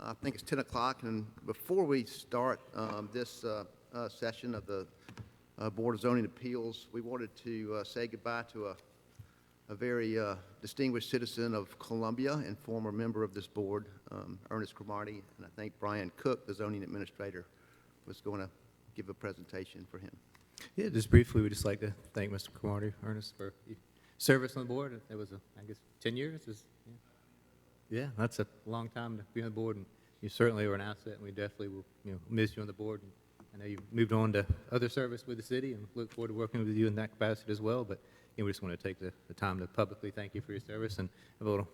I think it's 10 o'clock, and before we start this session of the Board of Zoning Appeals, we wanted to say goodbye to a very distinguished citizen of Columbia and former member of this board, Ernest Cromartie, and I think Brian Cook, the zoning administrator, was going to give a presentation for him. Yeah, just briefly, we'd just like to thank Mr. Cromartie, Ernest, for your service on the board. It was, I guess, 10 years? Yeah, that's a long time to be on the board, and you certainly were an asset, and we definitely will miss you on the board. And I know you moved on to other service with the city, and look forward to working with you in that capacity as well. But we just want to take the time to publicly thank you for your service and have a little.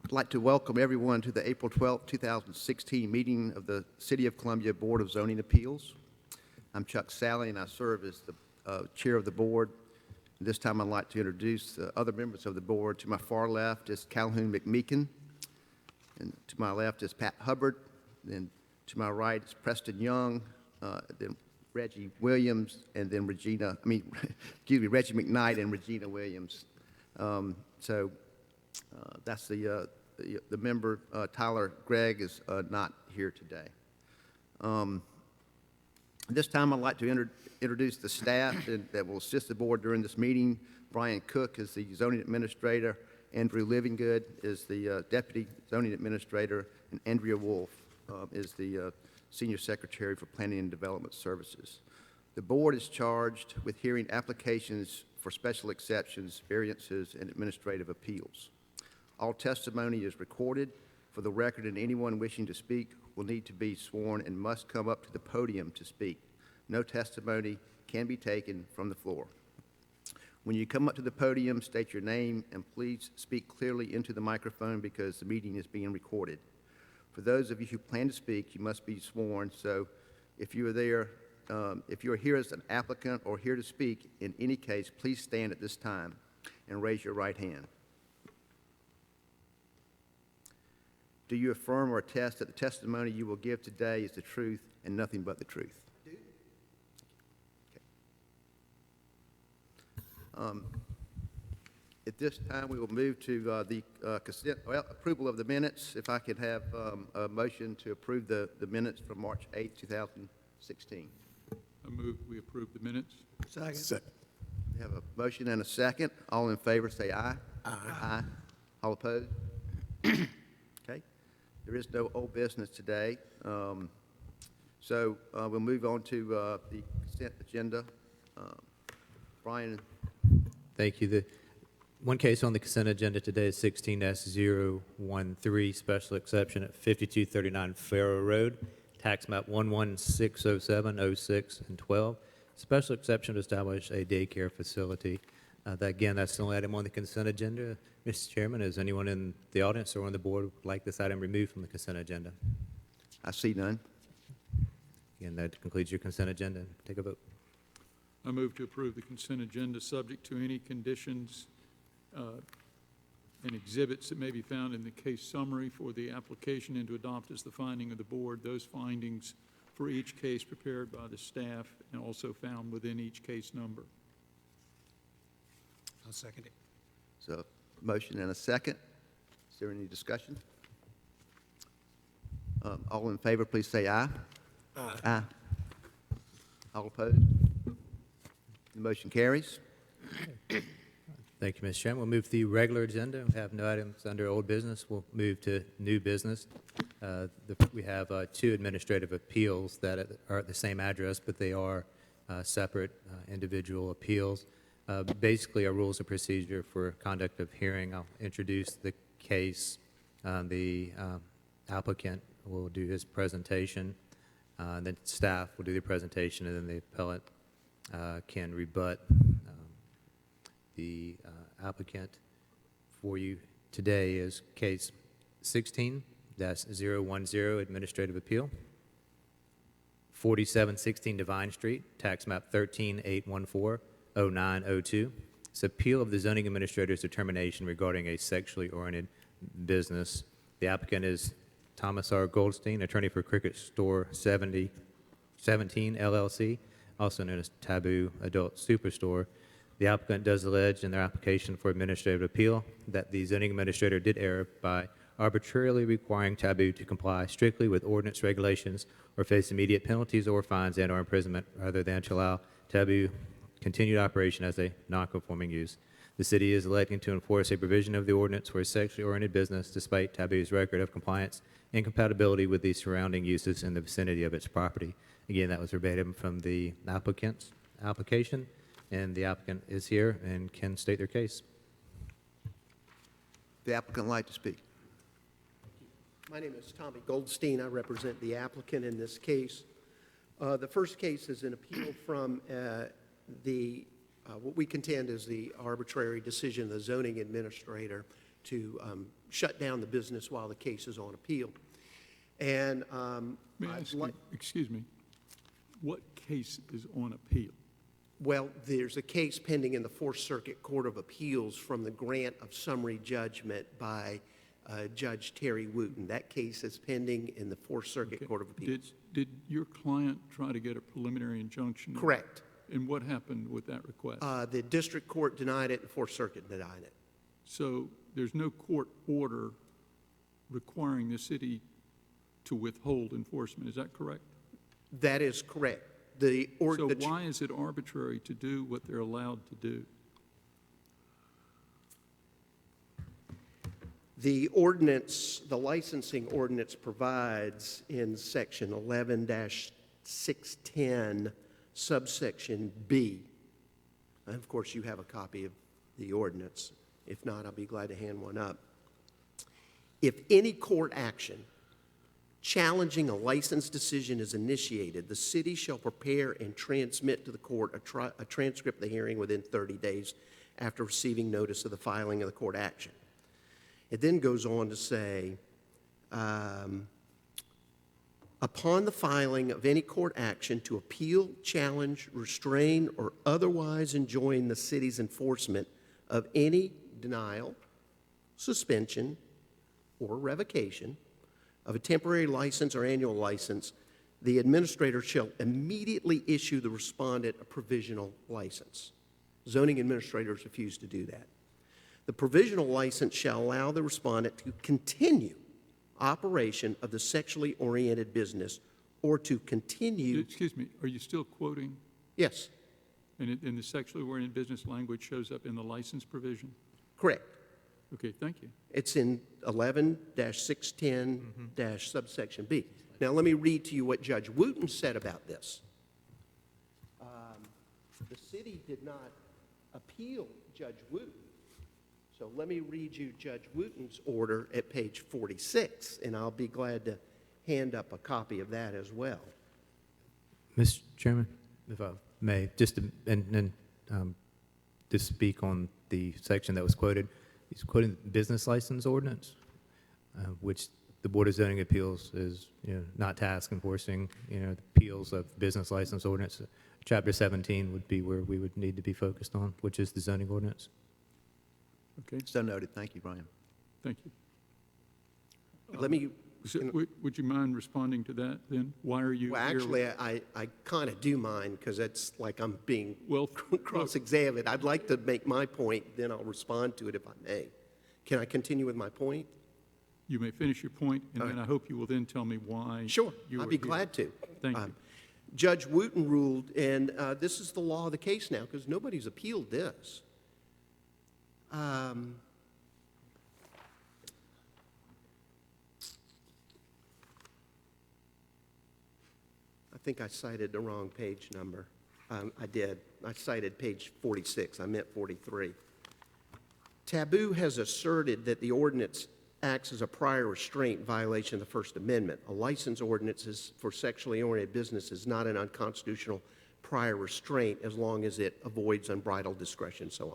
I'd like to welcome everyone to the April 12, 2016 meeting of the City of Columbia Board of Zoning Appeals. I'm Chuck Sally, and I serve as the chair of the board. This time I'd like to introduce the other members of the board. To my far left is Calhoun McMeekin, and to my left is Pat Hubbard, and to my right is Preston Young, then Reggie Williams, and then Reggie McKnight and Regina Williams. That's the member. Tyler Gregg is not here today. This time I'd like to introduce the staff that will assist the board during this meeting. Brian Cook is the zoning administrator. Andrew Livingood is the deputy zoning administrator. And Andrea Wolf is the senior secretary for planning and development services. The board is charged with hearing applications for special exceptions, variances, and administrative appeals. All testimony is recorded for the record, and anyone wishing to speak will need to be sworn and must come up to the podium to speak. No testimony can be taken from the floor. When you come up to the podium, state your name and please speak clearly into the microphone because the meeting is being recorded. For those of you who plan to speak, you must be sworn. So if you are here as an applicant or here to speak, in any case, please stand at this time and raise your right hand. Do you affirm or attest that the testimony you will give today is the truth and nothing but the truth? I do. Okay. At this time, we will move to the approval of the minutes. If I could have a motion to approve the minutes from March 8, 2016. I move we approve the minutes. Second. We have a motion and a second. All in favor say aye. Aye. Aye. All opposed? Okay. There is no old business today. So we'll move on to the consent agenda. Brian. Thank you. The one case on the consent agenda today is 16-013, special exception at 5239 Farrow Road, tax map 11607, 06, and 12. Special exception to establish a daycare facility. That's the only item on the consent agenda. Mr. Chairman, is anyone in the audience or on the board would like this item removed from the consent agenda? I see none. Again, that concludes your consent agenda. Take a vote. I move to approve the consent agenda subject to any conditions and exhibits that may be found in the case summary for the application and to adopt as the finding of the board those findings for each case prepared by the staff and also found within each case number. I'll second it. So, motion and a second. Is there any discussion? All in favor, please say aye. Aye. Aye. All opposed? The motion carries. Thank you, Mr. Chairman. We'll move to the regular agenda. We have no items under old business. We'll move to new business. We have two administrative appeals that are at the same address, but they are separate individual appeals. Basically, our rules of procedure for conduct of hearing, I'll introduce the case. The applicant will do his presentation, then staff will do the presentation, and then the appellant can rebut. The applicant for you today is case 16-010, Administrative Appeal. 4716 Divine Street, tax map 138140902. It's appeal of the zoning administrator's determination regarding a sexually oriented business. The applicant is Thomas R. Goldstein, attorney for Cricket Store 17 LLC, also known as Taboo Adult Superstore. The applicant does allege in their application for administrative appeal that the zoning administrator did err by arbitrarily requiring Taboo to comply strictly with ordinance regulations or face immediate penalties or fines and/or imprisonment rather than to allow Taboo continued operation as a non-conforming use. The city is electing to enforce a provision of the ordinance for a sexually oriented business despite Taboo's record of compliance and compatibility with the surrounding uses in the vicinity of its property. Again, that was verbatim from the applicant's application, and the applicant is here and can state their case. The applicant would like to speak. My name is Tommy Goldstein. I represent the applicant in this case. The first case is an appeal from what we contend is the arbitrary decision of the zoning administrator to shut down the business while the case is on appeal. And May I ask you, excuse me, what case is on appeal? well, there's a case pending in the Fourth Circuit Court of Appeals from the grant of summary judgment by Judge Terry Wooten. That case is pending in the Fourth Circuit Okay. Court of Appeals. Did your client try to get a preliminary injunction? Correct. And what happened with that request? The district court denied it, and the Fourth Circuit denied it. So there's no court order requiring the city to withhold enforcement, is that correct? That is correct. So why is it arbitrary to do what they're allowed to do? The ordinance, the licensing ordinance provides in section 11-610, subsection B. And of course, you have a copy of the ordinance. If not, I'll be glad to hand one up. If any court action challenging a license decision is initiated, the city shall prepare and transmit to the court a transcript of the hearing within 30 days after receiving notice of the filing of the court action. It then goes on to say, upon the filing of any court action to appeal, challenge, restrain, or otherwise enjoin the city's enforcement of any denial, suspension, or revocation of a temporary license or annual license, the administrator shall immediately issue the respondent a provisional license. Zoning administrators refuse to do that. The provisional license shall allow the respondent to continue operation of the sexually oriented business or to continue. Excuse me, are you still quoting? Yes, And the sexually oriented business language shows up in the license provision? correct. Okay, thank you. It's in 11-610- subsection B. Now, let me read to you what Judge Wooten said about this. The city did not appeal Judge Wooten. So let me read you Judge Wooten's order at page 46, and I'll be glad to hand up a copy of that as well. Mr. Chairman, if I may, just to speak on the section that was quoted. He's quoting the business license ordinance, which the Board of Zoning Appeals is, not task enforcing, the appeals of business license ordinance. Chapter 17 would be where we would need to be focused on, which is the zoning ordinance. Okay, So noted. Thank you, Brian. thank you. Let me, Would you mind responding to that then? Why are you well, here? actually, I kind of do mind because it's like I'm being Well, cross-examined. I'd like to make my point, then I'll respond to it if I may. Can I continue with my point? you may finish your point, and All then right. I hope you will then tell me why. Sure, you I'd are be here. glad to. Thank you. Judge Wooten ruled, and this is the law of the case now because nobody's appealed this. I think I cited the wrong page number. I did. I cited page 46. I meant 43. Taboo has asserted that the ordinance acts as a prior restraint violation of the First Amendment. A license ordinance for sexually oriented business is not an unconstitutional prior restraint as long as it avoids unbridled discretion and so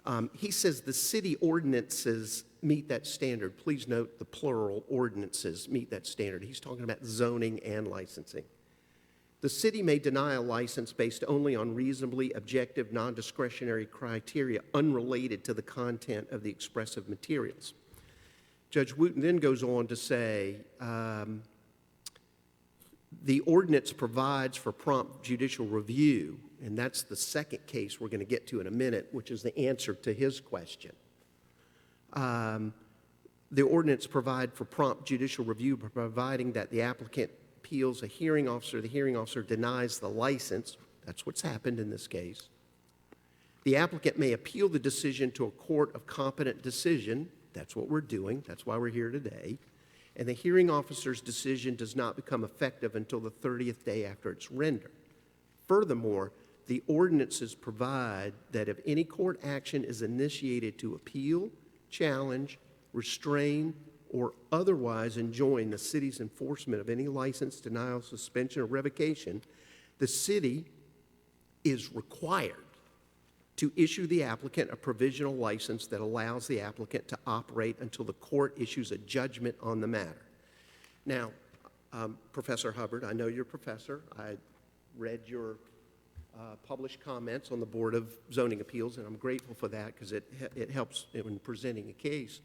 on. He says the city ordinances meet that standard. Please note the plural, ordinances meet that standard. He's talking about zoning and licensing. The city may deny a license based only on reasonably objective, non-discretionary criteria unrelated to the content of the expressive materials. Judge Wooten then goes on to say, the ordinance provides for prompt judicial review, and that's the second case we're going to get to in a minute, which is the answer to his question. The ordinance provides for prompt judicial review, providing that the applicant appeals a hearing officer, the hearing officer denies the license. That's what's happened in this case. The applicant may appeal the decision to a court of competent decision. That's what we're doing. That's why we're here today. And the hearing officer's decision does not become effective until the 30th day after it's rendered. Furthermore, the ordinances provide that if any court action is initiated to appeal, challenge, restrain, or otherwise enjoin the city's enforcement of any license, denial, suspension, or revocation, the city is required to issue the applicant a provisional license that allows the applicant to operate until the court issues a judgment on the matter. Now, Professor Hubbard, I know you're a professor. I read your published comments on the Board of Zoning Appeals, and I'm grateful for that because it helps in presenting a case.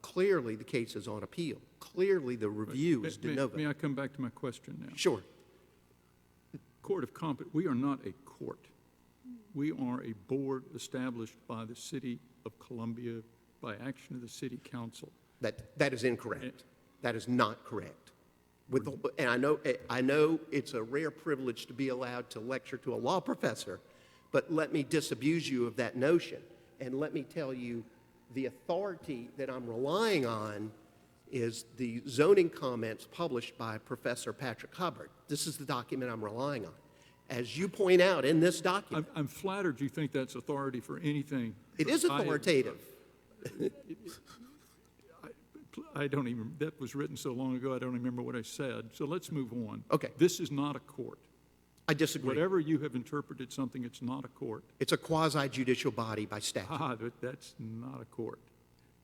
Clearly, the case is on appeal. Clearly, the review is de novo. May I come back to my question now? Sure. Court of Competence, we are not a court. We are a board established by the City of Columbia by action of the City Council. That is incorrect. That is not correct. And I know it's a rare privilege to be allowed to lecture to a law professor, but let me disabuse you of that notion. And let me tell you, the authority that I'm relying on is the zoning comments published by Professor Patrick Hubbard. This is the document I'm relying on. As you point out in this document. I'm flattered you think that's authority for anything. It is authoritative. I don't even, that was written so long ago, I don't remember what I said. So let's move on. Okay. This is not a court. I disagree. Whatever you have interpreted something, it's not a court. It's a quasi-judicial body by statute. But that's not a court.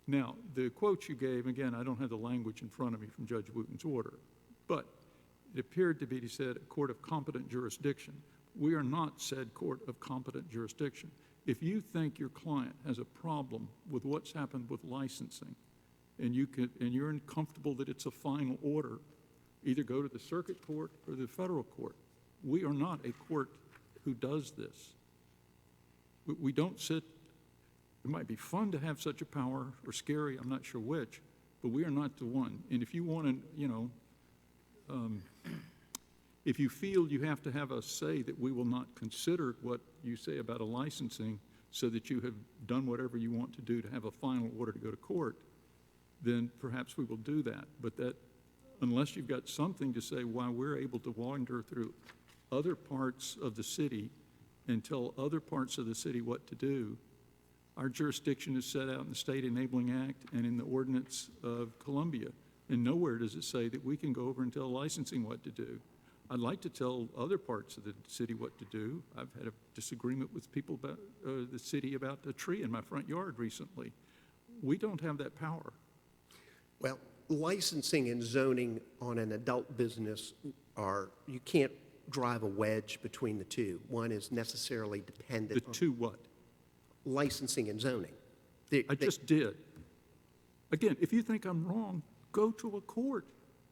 Now, the quotes you gave, again, I don't have the language in front of me from Judge Wooten's order, but it appeared to be, he said, a court of competent jurisdiction. We are not said court of competent jurisdiction. If you think your client has a problem with what's happened with licensing, and you're uncomfortable that it's a final order, either go to the circuit court or the federal court. We are not a court who does this. We don't sit, it might be fun to have such a power, or scary, I'm not sure which, but we are not the one. And if you want to, if you feel you have to have us say that we will not consider what you say about a licensing so that you have done whatever you want to do to have a final order to go to court, then perhaps we will do that. But that, unless you've got something to say why we're able to wander through other parts of the city and tell other parts of the city what to do, our jurisdiction is set out in the State Enabling Act and in the Ordinance of Columbia. And nowhere does it say that we can go over and tell licensing what to do. I'd like to tell other parts of the city what to do. I've had a disagreement with people about the city about a tree in my front yard recently. We don't have that power. Well, licensing and zoning on an adult business you can't drive a wedge between the two. One is necessarily dependent The two what? Licensing and zoning. I just did. Again, if you think I'm wrong, go to a court.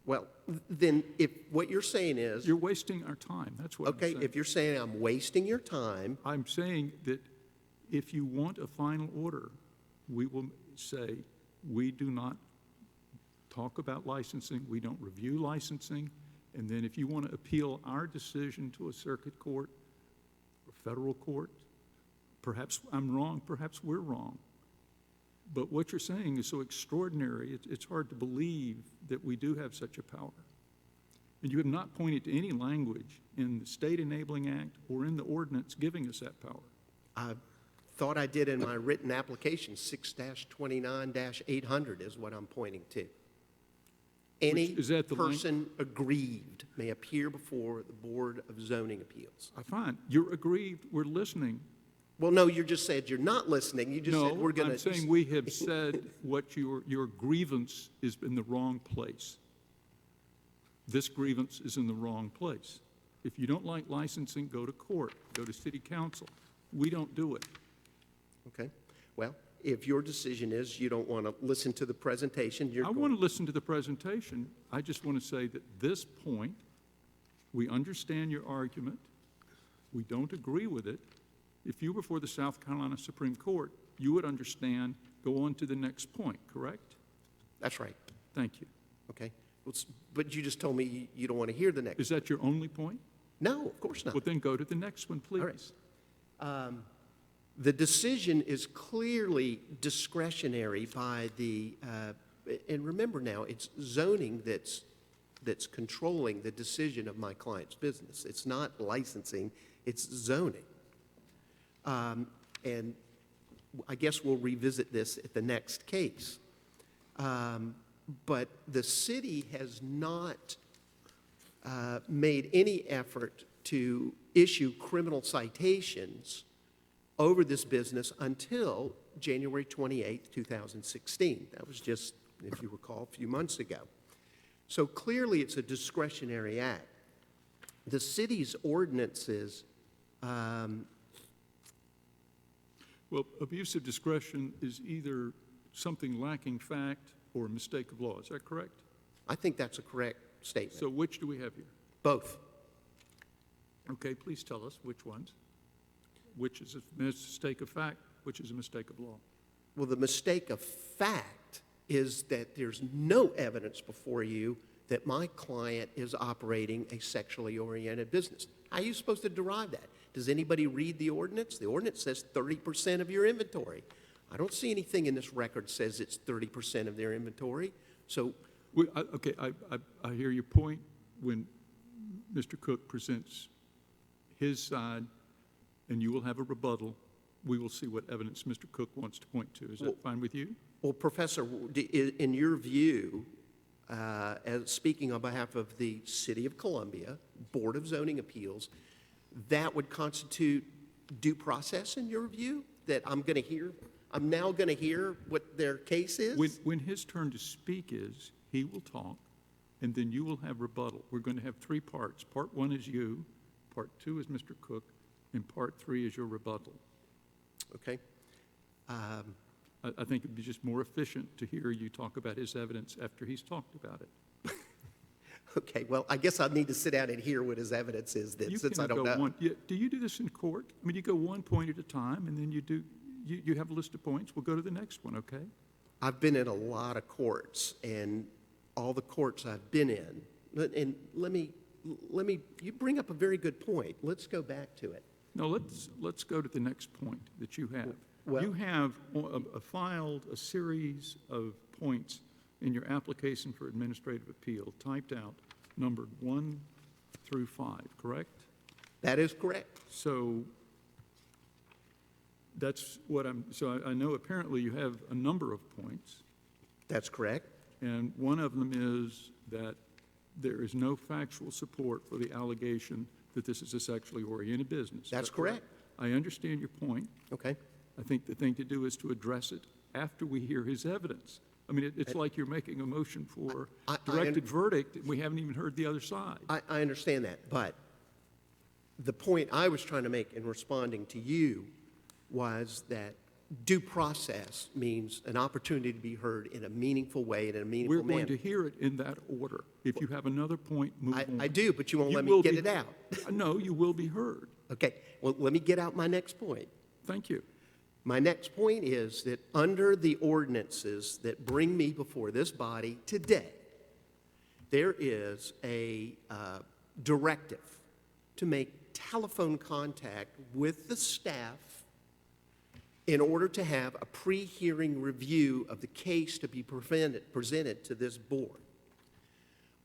Well, then if what you're saying is, You're wasting our time. That's what I'm okay, saying. if you're saying I'm wasting your time, I'm saying that if you want a final order, we will say we do not talk about licensing, we don't review licensing, and then if you want to appeal our decision to a circuit court or federal court, perhaps I'm wrong, perhaps we're wrong. But what you're saying is so extraordinary, it's hard to believe that we do have such a power. And you have not pointed to any language in the State Enabling Act or in the ordinance giving us that power. I thought I did in my written application, 6-29-800 is what I'm pointing to. Any is that the person aggrieved may appear before the Board of Zoning Appeals. I find, you're aggrieved, we're listening. Well, no, you just said you're not listening. You just said we're going No, I'm saying we have said what your grievance is in the wrong place. This grievance is in the wrong place. If you don't like licensing, go to court, go to city council. We don't do it. Okay. Well, if your decision is you don't want to listen to the presentation, you're I going. want to listen to the presentation. I just want to say that this point, we understand your argument. We don't agree with it. If you were before the South Carolina Supreme Court, you would understand, go on to the next point, correct? That's right. Thank you. Okay. But you just told me you don't want to hear the next. Is that your only point? No, of course not. Well, then go to the next one, please. The decision is clearly discretionary by the, and remember now, it's zoning that's controlling the decision of my client's business. It's not licensing, it's zoning. And I guess we'll revisit this at the next case. But the city has not made any effort to issue criminal citations over this business until January 28, 2016. That was just, if you recall, a few months ago. So clearly it's a discretionary act. The city's ordinances, Well, abuse of discretion is either something lacking fact or a mistake of law. Is that correct? I think that's a correct statement. So which do we have here? Both. Okay, please tell us which ones. Which is a mistake of fact, which is a mistake of law. Well, the mistake of fact is that there's no evidence before you that my client is operating a sexually oriented business. How are you supposed to derive that? Does anybody read the ordinance? The ordinance says 30% of your inventory. I don't see anything in this record says it's 30% of their inventory. So, Okay, I hear your point. When Mr. Cook presents his side and you will have a rebuttal, we will see what evidence Mr. Cook wants to point to. Is that fine with you? well, Professor, in your view, as speaking on behalf of the City of Columbia, Board of Zoning Appeals, that would constitute due process in your view? That I'm now going to hear what their case is? When his turn to speak is, he will talk, and then you will have rebuttal. We're going to have three parts. Part one is you, part two is Mr. Cook, and part three is your rebuttal. Okay. I think it'd be just more efficient to hear you talk about his evidence after he's talked about it. Okay, well, I guess I need to sit down and hear what his evidence is then, You since I can don't go know. one. Do you do this in court? I mean, you go one point at a time, and then you have a list of points. We'll go to the next one, okay? I've been in a lot of courts, and all the courts I've been in, and let me, you bring up a very good point. Let's go back to it. No, let's go to the next point that you have. Well- You have filed a series of points in your application for administrative appeal, typed out, numbered 1 through 5, correct? That is correct. So that's what I know apparently you have a number of points, That's correct. and one of them is that there is no factual support for the allegation that this is a sexually oriented business. That's Is that correct? correct. I understand your point. Okay. I think the thing to do is to address it after we hear his evidence. I mean, it's like you're making a motion for I- directed verdict, and we haven't even heard the other side. I understand that, but the point I was trying to make in responding to you was that due process means an opportunity to be heard in a meaningful way and in a meaningful We're going manner. to hear it in that order. If you have another point, move on. I do, but you won't You let will me get be- it out. No, you will be heard. Okay, well, let me get out my next point. Thank you. My next point is that under the ordinances that bring me before this body today, there is a directive to make telephone contact with the staff in order to have a pre-hearing review of the case to be presented to this board.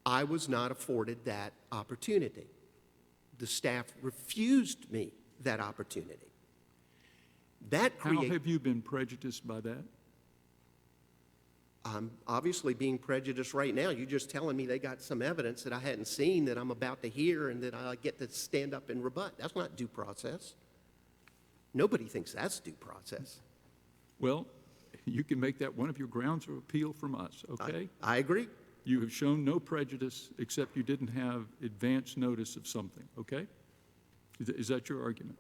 I was not afforded that opportunity. The staff refused me that opportunity. That How creates... have you been prejudiced by that? I'm obviously being prejudiced right now. You're just telling me they got some evidence that I hadn't seen that I'm about to hear and that I get to stand up and rebut. That's not due process. Nobody thinks that's due process. Well, you can make that one of your grounds of appeal from us, okay? I agree. You have shown no prejudice except you didn't have advance notice of something, okay? Is that your argument?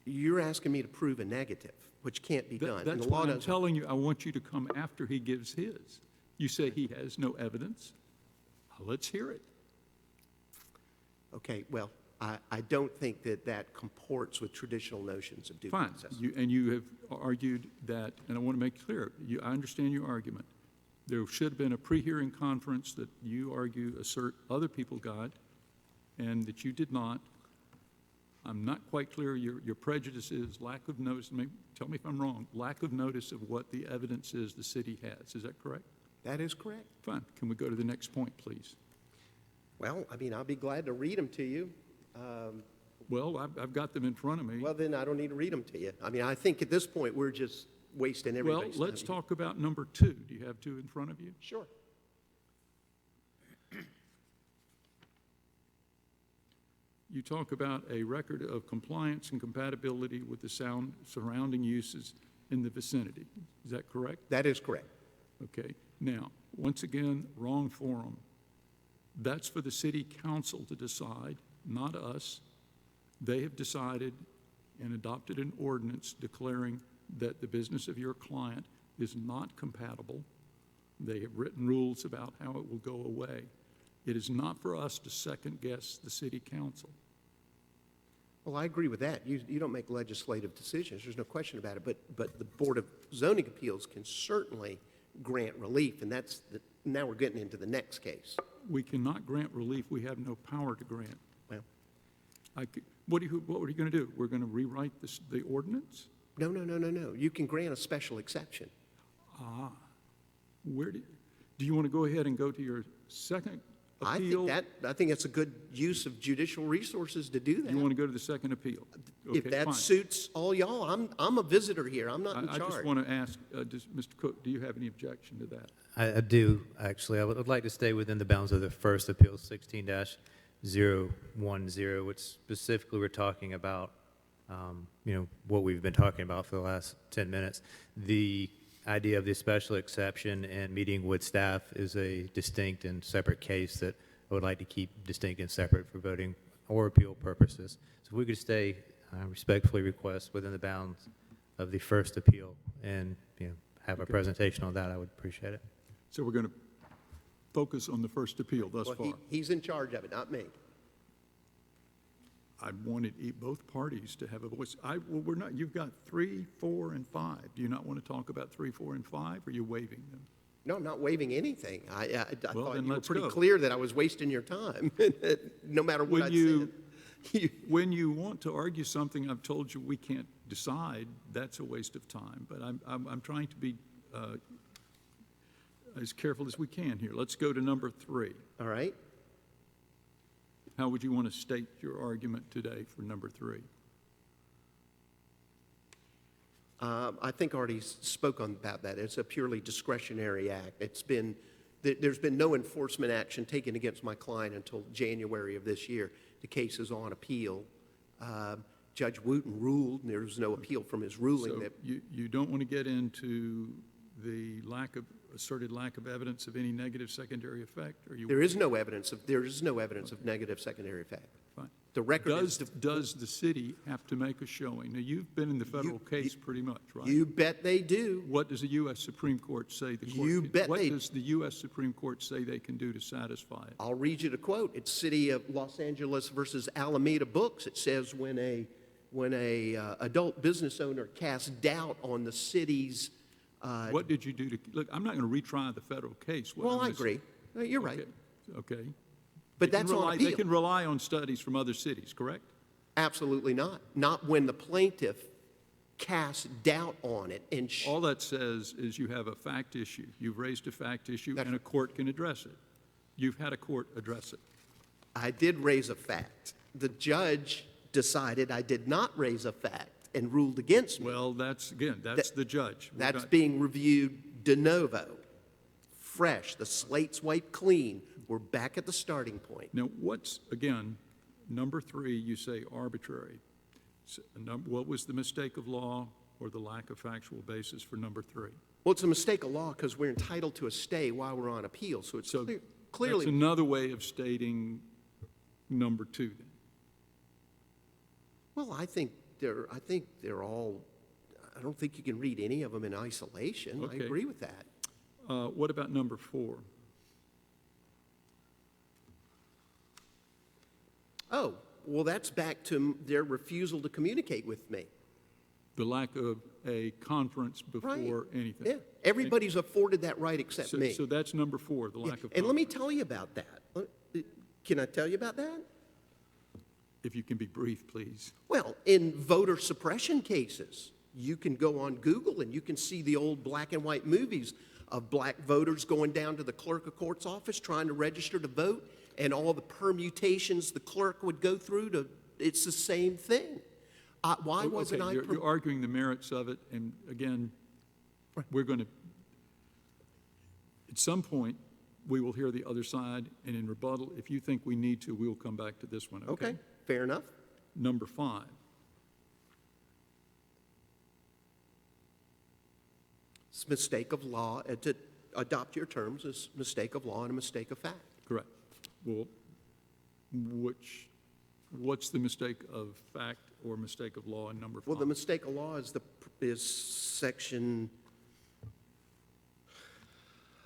You're asking me to prove a negative, which can't be done. and That's the law why I'm doesn't- telling you, I want you to come after he gives his. You say he has no evidence. Let's hear it. Okay, well, I don't think that that comports with traditional notions of due Fine. process. And you have argued that, and I want to make clear, I understand your argument. There should have been a pre-hearing conference that you argue assert other people got, and that you did not. I'm not quite clear. Your prejudice is lack of notice. Tell me if I'm wrong. Lack of notice of what the evidence is the city has. Is that correct? That is correct. Fine. Can we go to the next point, please? Well, I mean, I'll be glad to read them to you. Well, I've got them in front of me. Well, then I don't need to read them to you. I mean, I think at this point, we're just wasting Well, everybody's time. let's talk about number 2. Do you have 2 in front of you? Sure. You talk about a record of compliance and compatibility with the surrounding uses in the vicinity. Is that correct? That is correct. Okay. Now, once again, wrong forum. That's for the city council to decide, not us. They have decided and adopted an ordinance declaring that the business of your client is not compatible. They have written rules about how it will go away. It is not for us to second-guess the city council. Well, I agree with that. You don't make legislative decisions. There's no question about it. But the Board of Zoning Appeals can certainly grant relief, and now we're getting into the next case. We cannot grant relief we have no power to grant. Well, What are you going to do? We're going to rewrite the ordinance? no. You can grant a special exception. Do you want to go ahead and go to your second appeal? I think that's a good use of judicial resources to do that. You want to go to the second appeal? If Okay, that fine. suits all y'all, I'm a visitor here. I'm not in I charge. just want to ask, Mr. Cook, do you have any objection to that? I do, actually. I would like to stay within the bounds of the first appeal, 16-010, which specifically we're talking about, what we've been talking about for the last 10 minutes. The idea of the special exception and meeting with staff is a distinct and separate case that I would like to keep distinct and separate for voting or appeal purposes. So if we could stay, I respectfully request, within the bounds of the first appeal and have a presentation on that, I would appreciate it. So we're going to focus on the first appeal thus Well, far. he's in charge of it, not me. I wanted both parties to have a voice. We're not. You've got 3, 4, and 5. Do you not want to talk about 3, 4, and 5? Or are you waiving them? No, I'm not waiving anything. I Well, thought then you were let's pretty go. clear that I was wasting your time, no matter what I said. When you want to argue something I've told you we can't decide, that's a waste of time. But I'm trying to be as careful as we can here. Let's go to number 3. All right? How would you want to state your argument today for number 3? I think I already spoke about that. It's a purely discretionary act. There's been no enforcement action taken against my client until January of this year. The case is on appeal. Judge Wooten ruled, and there was no appeal from his ruling. So you don't want to get into the asserted lack of evidence of any negative secondary effect? Or you? There is no evidence of negative secondary effect. Fine. The record Does the city have to make a showing? Now, you've been in the federal case pretty much, right? You bet they do. What does the U.S. Supreme Court say the court You can- bet What they- does the U.S. Supreme Court say they can do to satisfy it? I'll read you the quote. It's City of Los Angeles versus Alameda Books. It says when a adult business owner casts doubt on the city's. What did you do to, look, I'm not going to retry the federal case. What Well, I'm I just- agree. You're right. Okay. But They can that's on rely- appeal. They can rely on studies from other cities, correct? Absolutely not. Not when the plaintiff cast doubt on it and All that says is you have a fact issue. You've raised a fact issue, and a court can address it. You've had a court address it. I did raise a fact. The judge decided I did not raise a fact and ruled against me. Well, that's the judge. We're That's not- being reviewed de novo, fresh. The slate's wiped clean. We're back at the starting point. Now, again, number 3, you say arbitrary. What was the mistake of law or the lack of factual basis for number 3? Well, it's a mistake of law because we're entitled to a stay while we're on appeal, so it's So clearly. that's another way of stating number 2 then. Well, I think they're all, I don't think you can read any of them in isolation. I Okay. agree with that. What about number 4? Oh, well, that's back to their refusal to communicate with me. The lack of a conference Right. before anything. Yeah, everybody's afforded that right except So, me. so that's number 4, the Yeah, lack of and let me conference. tell you about that. Can I tell you about that? If you can be brief, please. Well, in voter suppression cases, you can go on Google and you can see the old black and white movies of black voters going down to the clerk of court's office trying to register to vote, and all the permutations the clerk would go through to, it's the same thing. Why wasn't I? You're arguing the merits of it, and again, we're going to, at some point, we will hear the other side, and in rebuttal, if you think we need to, we'll come back to this one, okay? Okay, fair enough. Number 5. It's mistake of law, to adopt your terms as mistake of law and a mistake of fact. Correct. Well, what's the mistake of fact or mistake of law in number 5? Well, the mistake of law is section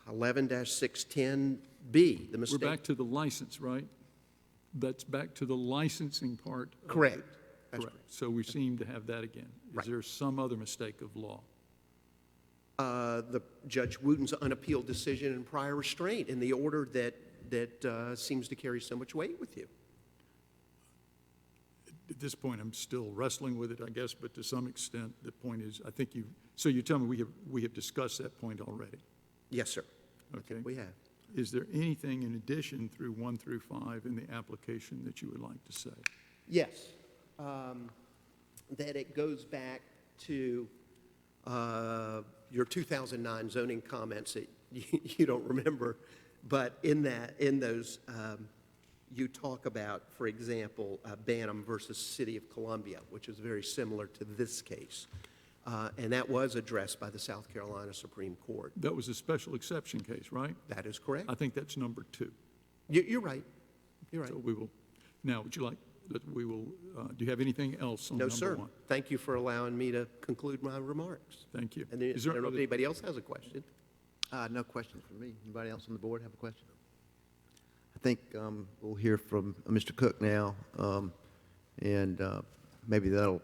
11-610B, the We're mistake. back to the license, right? That's back to the licensing part. of Correct. it. That's Correct. So we seem to have that again. Right. Is there some other mistake of law? The Judge Wooten's unappealed decision and prior restraint in the order that seems to carry so much weight with you. At this point, I'm still wrestling with it, I guess, but to some extent, the point is, I think so you tell me we have discussed that point already, Yes, sir. okay? We have. Is there anything in addition through 1 through 5 in the application that you would like to say? Yes. That it goes back to your 2009 zoning comments that you don't remember, but in those, you talk about, for example, Banham versus City of Columbia, which is very similar to this case. And that was addressed by the South Carolina Supreme Court. That was a special exception case, right? That is correct. I think that's number 2. You're right. You're right. So we will, now, would you like, that we will, do you have anything else on No, number sir. 1? Thank you for allowing me to conclude my remarks. Thank you. And I Is there don't know if other- anybody else has a question. No questions from me. Anybody else on the board have a question? I think we'll hear from Mr. Cook now, and maybe that'll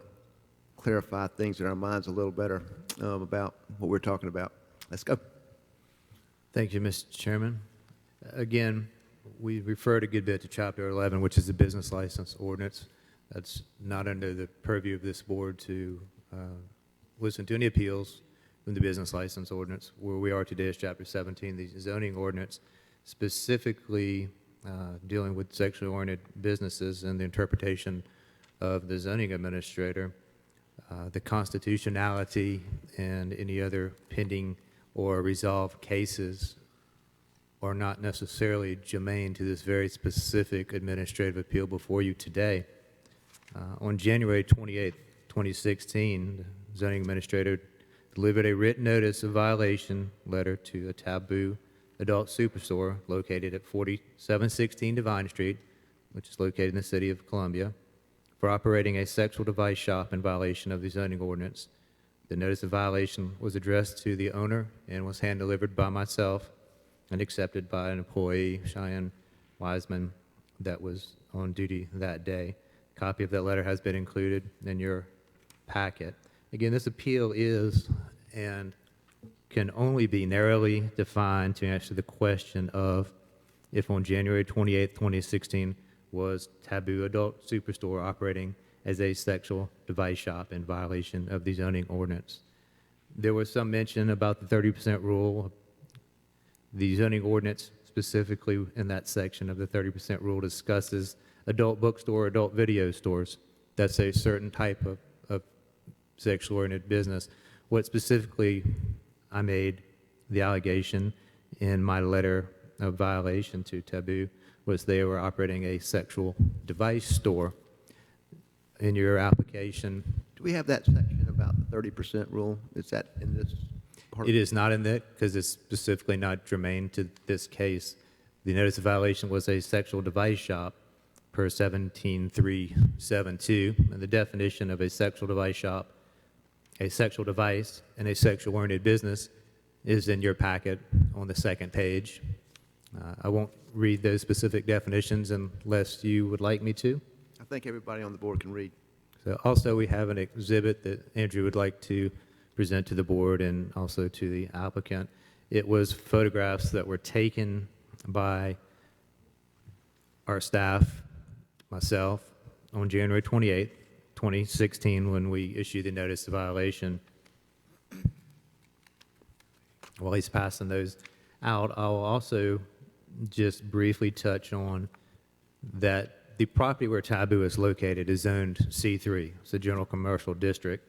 clarify things in our minds a little better about what we're talking about. Let's go. Thank you, Mr. Chairman. Again, we referred a good bit to Chapter 11, which is the business license ordinance. That's not under the purview of this board to listen to any appeals from the business license ordinance. Where we are today is Chapter 17, the zoning ordinance, specifically dealing with sexually oriented businesses and the interpretation of the zoning administrator. The constitutionality and any other pending or resolved cases are not necessarily germane to this very specific administrative appeal before you today. On January 28, 2016, the zoning administrator delivered a written notice of violation letter to a Taboo adult superstore located at 4716 Divine Street, which is located in the city of Columbia, for operating a sexual device shop in violation of the zoning ordinance. The notice of violation was addressed to the owner and was hand-delivered by myself and accepted by an employee, Cheyenne Wiseman, that was on duty that day. A copy of that letter has been included in your packet. Again, this appeal is and can only be narrowly defined to answer the question of if on January 28, 2016, was Taboo Adult Superstore operating as a sexual device shop in violation of the zoning ordinance. There was some mention about the 30% rule. The zoning ordinance, specifically in that section of the 30% rule, discusses adult bookstore, adult video stores. That's a certain type of sexual-oriented business. What specifically I made the allegation in my letter of violation to Taboo was they were operating a sexual device store. In your application, Do we have that section about the 30% rule? Is that in this part? it is not in that because it's specifically not germane to this case. The notice of violation was a sexual device shop per 17372, and the definition of a sexual device shop, a sexual device, and a sexual-oriented business is in your packet on the second page. I won't read those specific definitions unless you would like me to. I think everybody on the board can read. So also, we have an exhibit that Andrew would like to present to the board and also to the applicant. It was photographs that were taken by our staff, myself, on January 28th, 2016, when we issued the notice of violation. While he's passing those out, I'll also just briefly touch on that the property where Taboo is located is zoned C3. It's a general commercial district.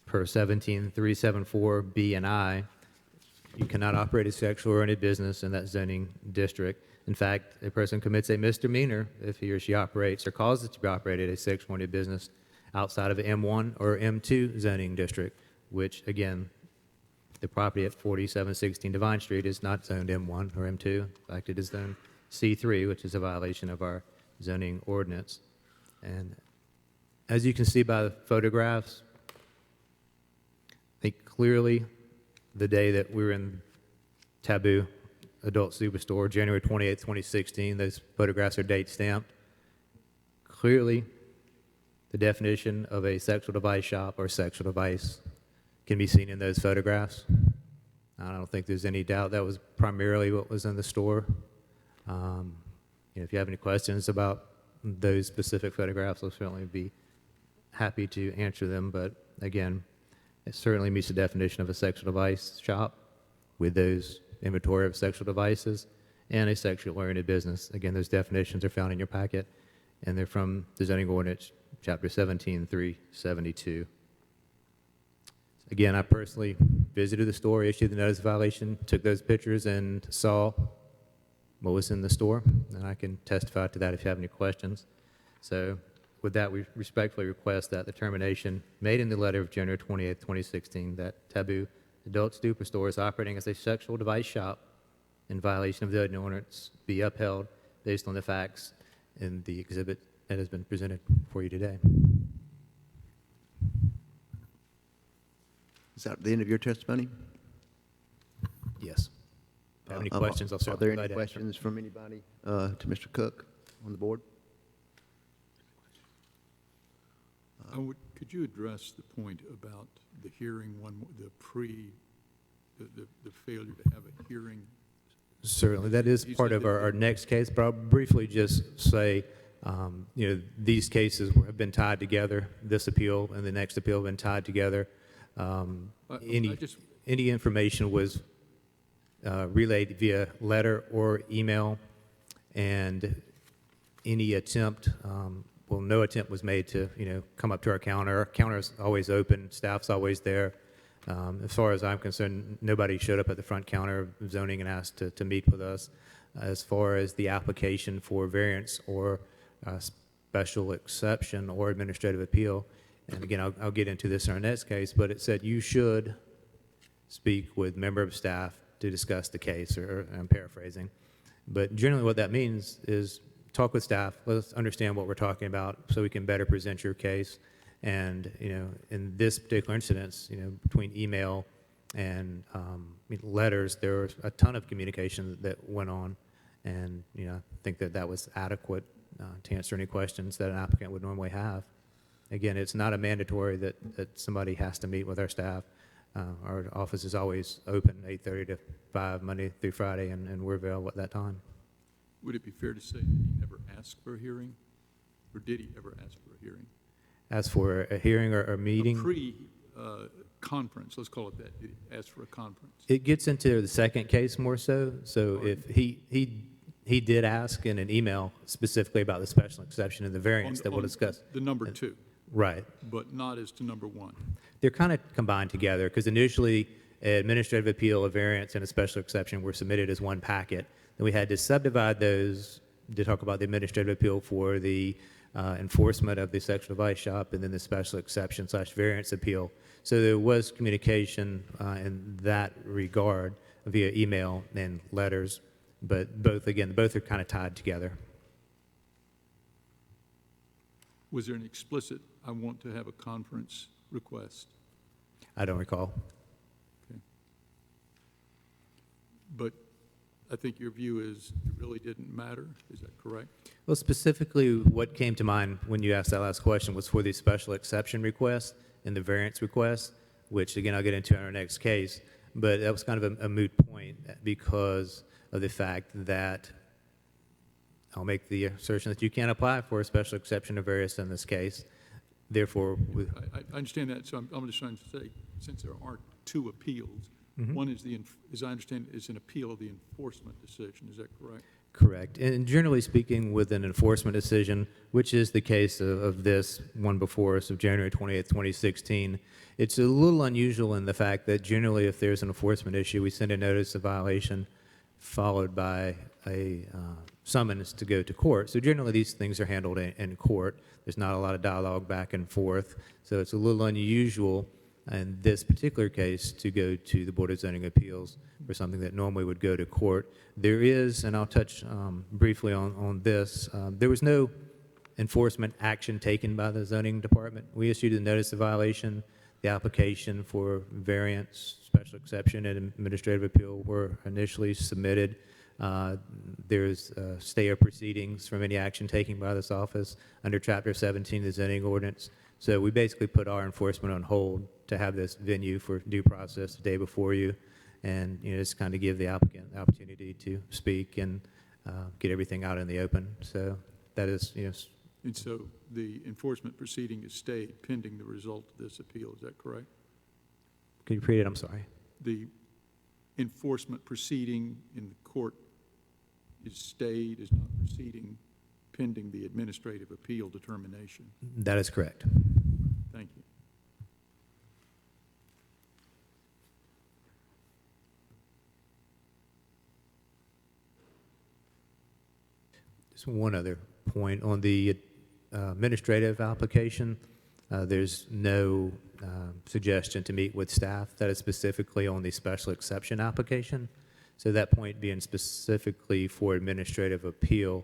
Per 17374B and I, you cannot operate a sexual-oriented business in that zoning district. In fact, a person commits a misdemeanor if he or she operates or causes to be operated a sexual-oriented business outside of M1 or M2 zoning district, which, again, the property at 4716 Divine Street is not zoned M1 or M2. In fact, it is zoned C3, which is a violation of our zoning ordinance. And as you can see by the photographs, I think clearly the day that we were in Taboo Adult Superstore, January 28th, 2016, those photographs are date stamped. Clearly, the definition of a sexual device shop or sexual device can be seen in those photographs. I don't think there's any doubt that was primarily what was in the store. If you have any questions about those specific photographs, I'll certainly be happy to answer them. But again, it certainly meets the definition of a sexual device shop with those inventory of sexual devices and a sexual-oriented business. Again, those definitions are found in your packet, and they're from the zoning ordinance, chapter 17-372. Again, I personally visited the store, issued the notice of violation, took those pictures, and saw what was in the store, and I can testify to that if you have any questions. So with that, we respectfully request that the termination made in the letter of January 28th, 2016, that Taboo Adult Superstore is operating as a sexual device shop in violation of the zoning ordinance be upheld based on the facts in the exhibit that has been presented for you today. Is that the end of your testimony? Yes. If you have any questions, I'll Are certainly there be any glad to answer. questions from anybody to Mr. Cook on the board? Could you address the point about the hearing, the failure to have a hearing? Certainly, that is You part said of that- our next case, but I'll briefly just say, these cases have been tied together. This appeal and the next appeal have been tied together. Any information was relayed via letter or email, and any attempt, no attempt was made to, come up to our counter. Our counter is always open, staff's always there. As far as I'm concerned, nobody showed up at the front counter of zoning and asked to meet with us. As far as the application for variance or special exception or administrative appeal, and again, I'll get into this in our next case, but it said you should speak with member of staff to discuss the case, or I'm paraphrasing. But generally what that means is talk with staff, let's understand what we're talking about so we can better present your case. And, in this particular incident, between email and letters, there was a ton of communication that went on. And, I think that was adequate to answer any questions that an applicant would normally have. Again, it's not a mandatory that somebody has to meet with our staff. Our office is always open 8:30 to 5, Monday through Friday, and we're available at that time. Would it be fair to say that he never asked for a hearing? Or did he ever ask for a hearing? ask for a hearing or a meeting. Conference, let's call it that, ask for a conference. It gets into the second case more so. So if he did ask in an email specifically about the special exception and the variance that we'll discuss. The number 2, Right. but not as to number 1. They're kind of combined together because initially administrative appeal, a variance, and a special exception were submitted as one packet. Then we had to subdivide those to talk about the administrative appeal for the enforcement of the sexual device shop and then the special exception / variance appeal. So there was communication in that regard via email and letters, but both are kind of tied together. Was there an explicit, I want to have a conference request? I don't recall. Okay. But I think your view is it really didn't matter. Is that correct? Well, specifically, what came to mind when you asked that last question was for the special exception request and the variance request, which, again, I'll get into in our next case. But that was kind of a moot point because of the fact that I'll make the assertion that you can't apply for a special exception or variance in this case. Therefore, I understand that, so I'm just trying to say, since there are 2 appeals, one is as I understand, is an appeal of the enforcement decision. Is that correct? correct. And generally speaking, with an enforcement decision, which is the case of this one before us of January 28th, 2016, it's a little unusual in the fact that generally if there's an enforcement issue, we send a notice of violation followed by a summons to go to court. So generally these things are handled in court. There's not a lot of dialogue back and forth. So it's a little unusual in this particular case to go to the Board of Zoning Appeals for something that normally would go to court. There is, and I'll touch briefly on this, there was no enforcement action taken by the zoning department. We issued a notice of violation. The application for variance, special exception, and administrative appeal were initially submitted. There's a stay of proceedings from any action taken by this office under Chapter 17 of the zoning ordinance. So we basically put our enforcement on hold to have this venue for due process the day before you, and just kind of give the applicant the opportunity to speak and get everything out in the open. So that is, And so the enforcement proceeding is stayed pending the result of this appeal. Is that correct? Can you repeat it? I'm sorry. The enforcement proceeding in the court is stayed, is not proceeding, pending the administrative appeal determination. That is correct. Thank you. Just one other point on the administrative application. There's no suggestion to meet with staff. That is specifically on the special exception application. So that point being specifically for administrative appeal,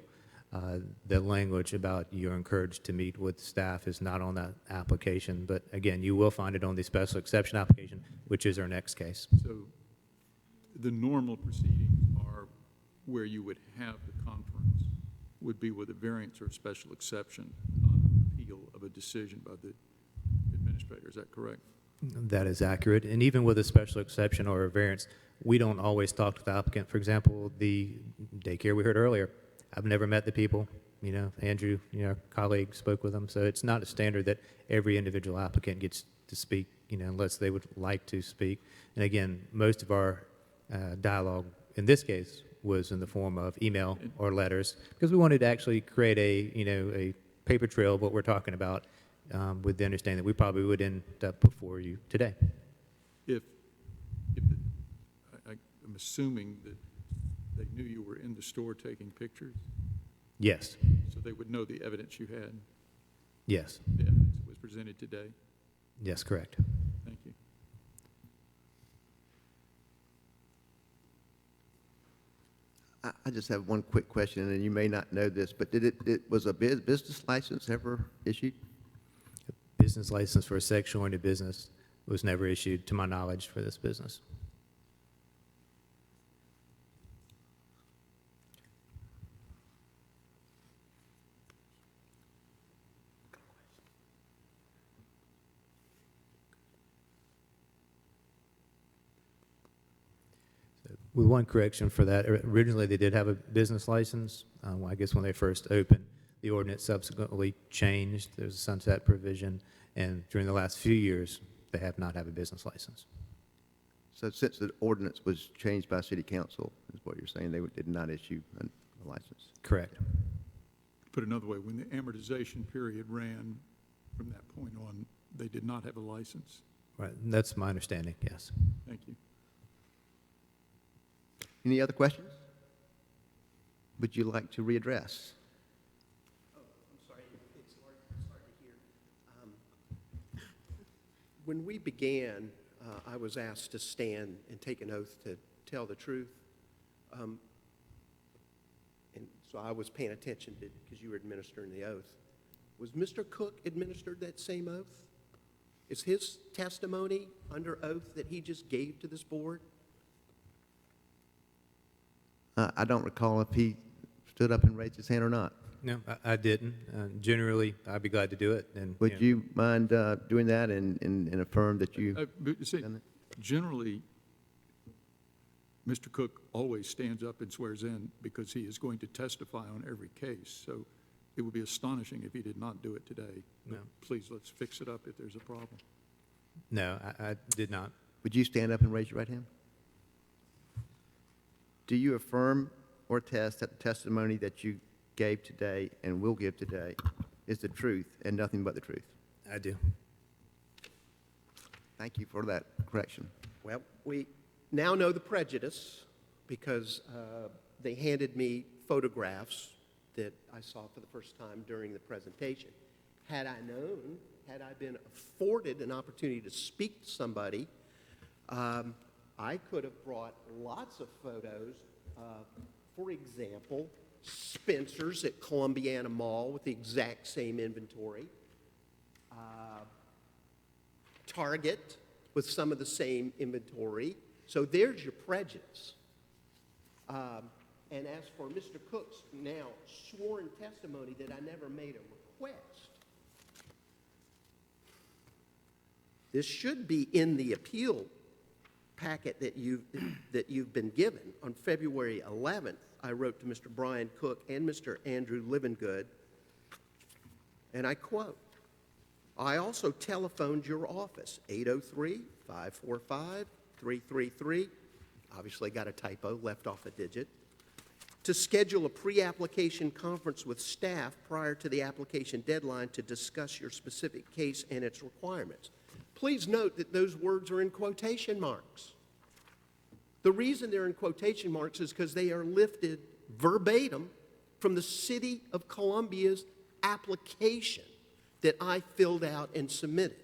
the language about you're encouraged to meet with staff is not on that application. But again, you will find it on the special exception application, which is our next case. So the normal proceedings are where you would have the conference would be with a variance or a special exception on an appeal of a decision by the administrator. Is that correct? That is accurate. And even with a special exception or a variance, we don't always talk to the applicant. For example, the daycare we heard earlier, I've never met the people. Andrew, our colleague, spoke with them. So it's not a standard that every individual applicant gets to speak, unless they would like to speak. And again, most of our dialogue in this case was in the form of email or letters, because we wanted to actually create a paper trail of what we're talking about, with the understanding that we probably would end up before you today. I'm assuming that they knew you were in the store taking pictures, Yes. so they would know the evidence you had, Yes. the evidence that was presented today. Yes, correct. Thank you. I just have one quick question, and you may not know this, but was a business license ever issued? Business license for a sexual-oriented business was never issued, to my knowledge, for this business. With one correction for that, originally they did have a business license. I guess when they first opened, The ordinance subsequently changed. There's a sunset provision, and during the last few years, they have not had a business license. So since the ordinance was changed by city council, is what you're saying, they did not issue a license? Correct. Put another way, when the amortization period ran from that point on, they did not have a license. Right. That's my understanding, yes. Thank you. Any other questions? Would you like to readdress? I'm sorry, it's hard to hear. When we began, I was asked to stand and take an oath to tell the truth. And so I was paying attention because you were administering the oath. Was Mr. Cook administered that same oath? Is his testimony under oath that he just gave to this board? I don't recall if he stood up and raised his hand or not. No, I didn't. Generally, I'd be glad to do it. And Would you mind doing that and affirm that you? But you see, done it? generally, Mr. Cook always stands up and swears in because he is going to testify on every case. So it would be astonishing if he did not do it today. No. Please, let's fix it up if there's a problem. No, I did not. Would you stand up and raise your right hand? Do you affirm or attest that the testimony that you gave today and will give today is the truth and nothing but the truth? I do. Thank you for that correction. Well, we now know the prejudice because they handed me photographs that I saw for the first time during the presentation. Had I known, had I been afforded an opportunity to speak to somebody, I could have brought lots of photos. For example, Spencer's at Columbiana Mall with the exact same inventory. Target with some of the same inventory. So there's your prejudice. And as for Mr. Cook's now sworn testimony that I never made a request, this should be in the appeal packet that you've been given. On February 11th, I wrote to Mr. Brian Cook and Mr. Andrew Livingood, and I quote, "I also telephoned your office, 803-545-333, obviously got a typo, left off a digit, to schedule a pre-application conference with staff prior to the application deadline to discuss your specific case and its requirements." Please note that those words are in quotation marks. The reason they're in quotation marks is because they are lifted verbatim from the City of Columbia's application that I filled out and submitted.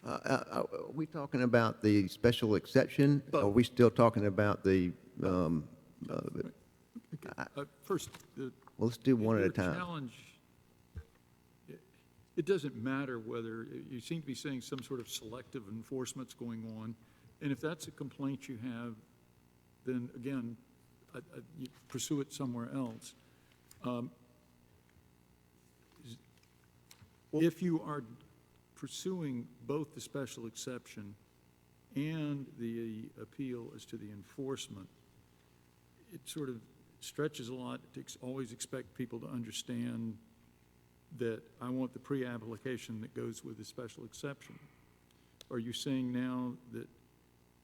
Are we talking about the special exception? Both. Or are we still talking about the, First, well, let's do one at a your time. challenge, it doesn't matter whether, you seem to be saying some sort of selective enforcement's going on, and if that's a complaint you have, then again, you pursue it somewhere else. If you are pursuing both the special exception and the appeal as to the enforcement, it sort of stretches a lot to always expect people to understand that I want the pre-application that goes with the special exception. Are you saying now that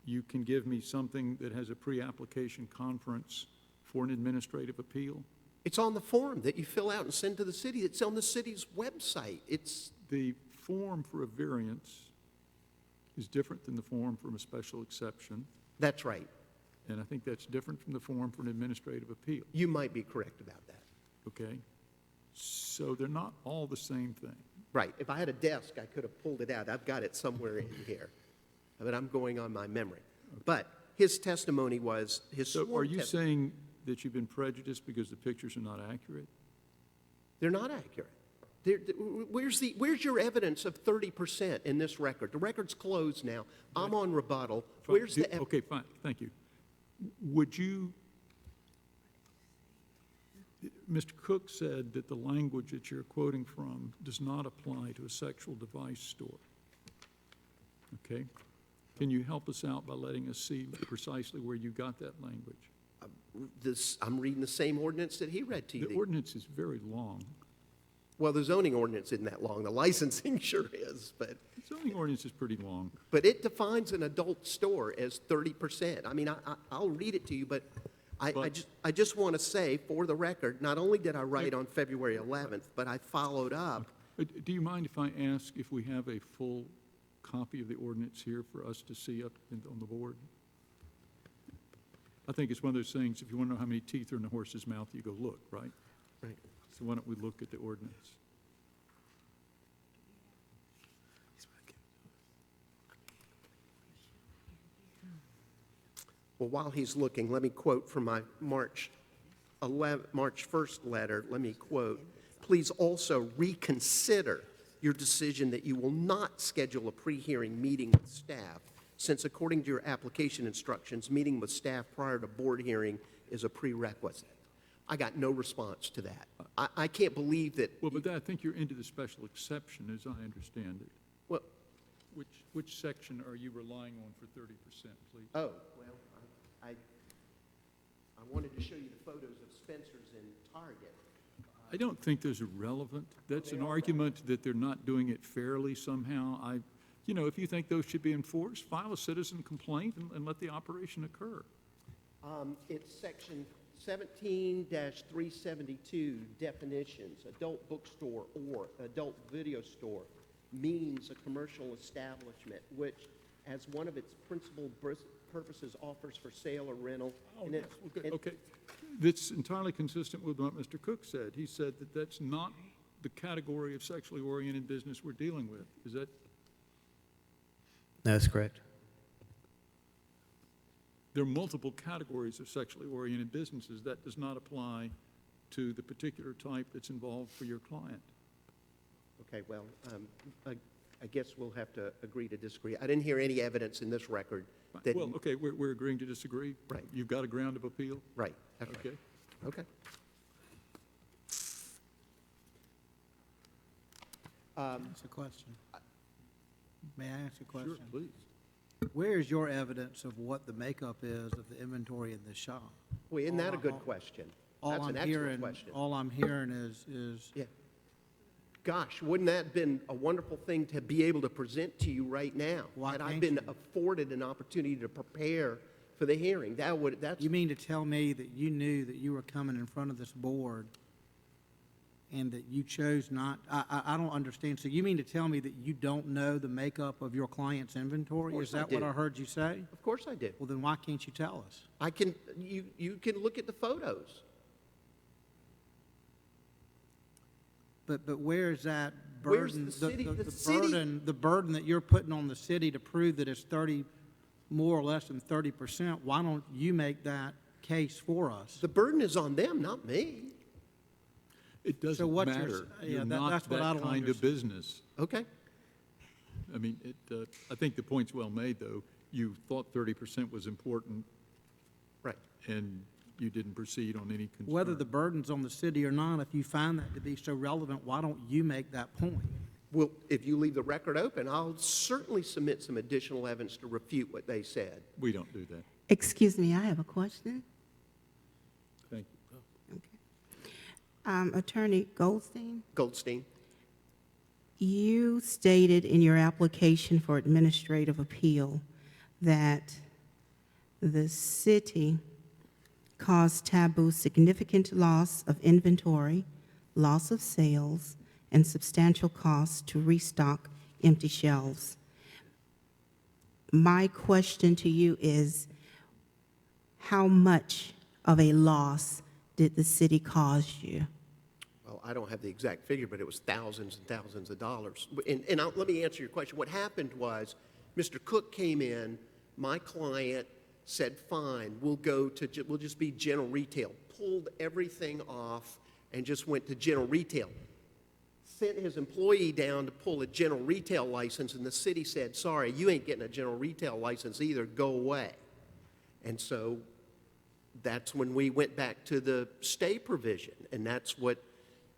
you can give me something that has a pre-application conference for an administrative appeal? It's on the form that you fill out and send to the city. It's on the city's website. It's The form for a variance is different than the form from a special exception, That's right. and I think that's different from the form for an administrative appeal, You might be correct about that. okay? So they're not all the same thing. Right. If I had a desk, I could have pulled it out. I've got it somewhere in here. But I'm going on my memory. But his testimony was, his So sworn are you testimony. saying that you've been prejudiced because the pictures are not accurate? They're not accurate. Where's your evidence of 30% in this record? The record's closed now. I'm on rebuttal. Fine. Where's the evidence? Okay, fine, thank you. Would you, Mr. Cook said that the language that you're quoting from does not apply to a sexual device store. Okay? Can you help us out by letting us see precisely where you got that language? I'm reading the same ordinance that he read to The you. ordinance is very long. Well, the zoning ordinance isn't that long. The licensing sure is, but Zoning ordinance is pretty long. it defines an adult store as 30%. I mean, I'll read it to you, but I just want to say, for the record, not only did I write on February 11th, but I followed up. Do you mind if I ask if we have a full copy of the ordinance here for us to see up on the board? I think it's one of those things, if you want to know how many teeth are in a horse's mouth, you go look, right? Right. So why don't we look at the ordinance? Well, while he's looking, let me quote from my March 1st letter. Let me quote, "Please also reconsider your decision that you will not schedule a pre-hearing meeting with staff, since according to your application instructions, meeting with staff prior to board hearing is a prerequisite." I got no response to that. I can't believe that, Well, but I think you're into the special exception, as I understand it. well, Which section are you relying on for 30%, please? oh, well, I wanted to show you the photos of Spencer's and Target. I don't think those are relevant. That's an argument that they're not doing it fairly somehow. If you think those should be enforced, file a citizen complaint and let the operation occur. It's section 17-372, definitions. Adult bookstore or adult video store means a commercial establishment which, as one of its principal purposes, offers for sale or rental. And it- Well, good, and- okay. That's entirely consistent with what Mr. Cook said. He said that that's not the category of sexually oriented business we're dealing with. Is that, That's correct. there are multiple categories of sexually oriented businesses. That does not apply to the particular type that's involved for your client. Okay, well, I guess we'll have to agree to disagree. I didn't hear any evidence in this record that, Well, okay, we're agreeing to disagree? Right. You've got a ground of appeal? right, that's right. Okay. Okay. That's a question. May I ask a Sure, question? please. Where is your evidence of what the makeup is of the inventory in this shop? Well, isn't that a good question? That's an excellent question. All I'm hearing is, Yeah. Gosh, wouldn't that have been a wonderful thing to be able to present to you right now? Why Had I can't been you? afforded an opportunity to prepare for the hearing, that's, you mean to tell me that you knew that you were coming in front of this board and that you chose not, I don't understand. So you mean to tell me that you don't know the makeup of your client's inventory? course Is I that what do. I heard you say? of course I did. Well, then why can't you tell us? You can look at the photos. But where is that Where's burden? the city- the The city- burden that you're putting on the city to prove that it's 30, more or less than 30%, why don't you make that case for us? The burden is on them, not me. It doesn't what you're matter. yeah, You're that- not that's what I that don't kind of understand. business. Okay, I mean, I think the point's well made, though. You thought 30% was important, right. and you didn't proceed on any concern. Whether the burden's on the city or not, if you find that to be so relevant, why don't you make that point? Well, if you leave the record open, I'll certainly submit some additional evidence to refute what they said. We don't do that. Excuse me, I have a question. Thank you. Attorney Goldstein, Goldstein? you stated in your application for administrative appeal that the city caused Taboo significant loss of inventory, loss of sales, and substantial costs to restock empty shelves. My question to you is, how much of a loss did the city cause you? Well, I don't have the exact figure, but it was thousands and thousands of dollars. Let me answer your question. What happened was, Mr. Cook came in, my client said, fine, we'll just be general retail. Pulled everything off and just went to general retail. Sent his employee down to pull a general retail license, and the city said, sorry, you ain't getting a general retail license either, go away. And so that's when we went back to the stay provision, and that's what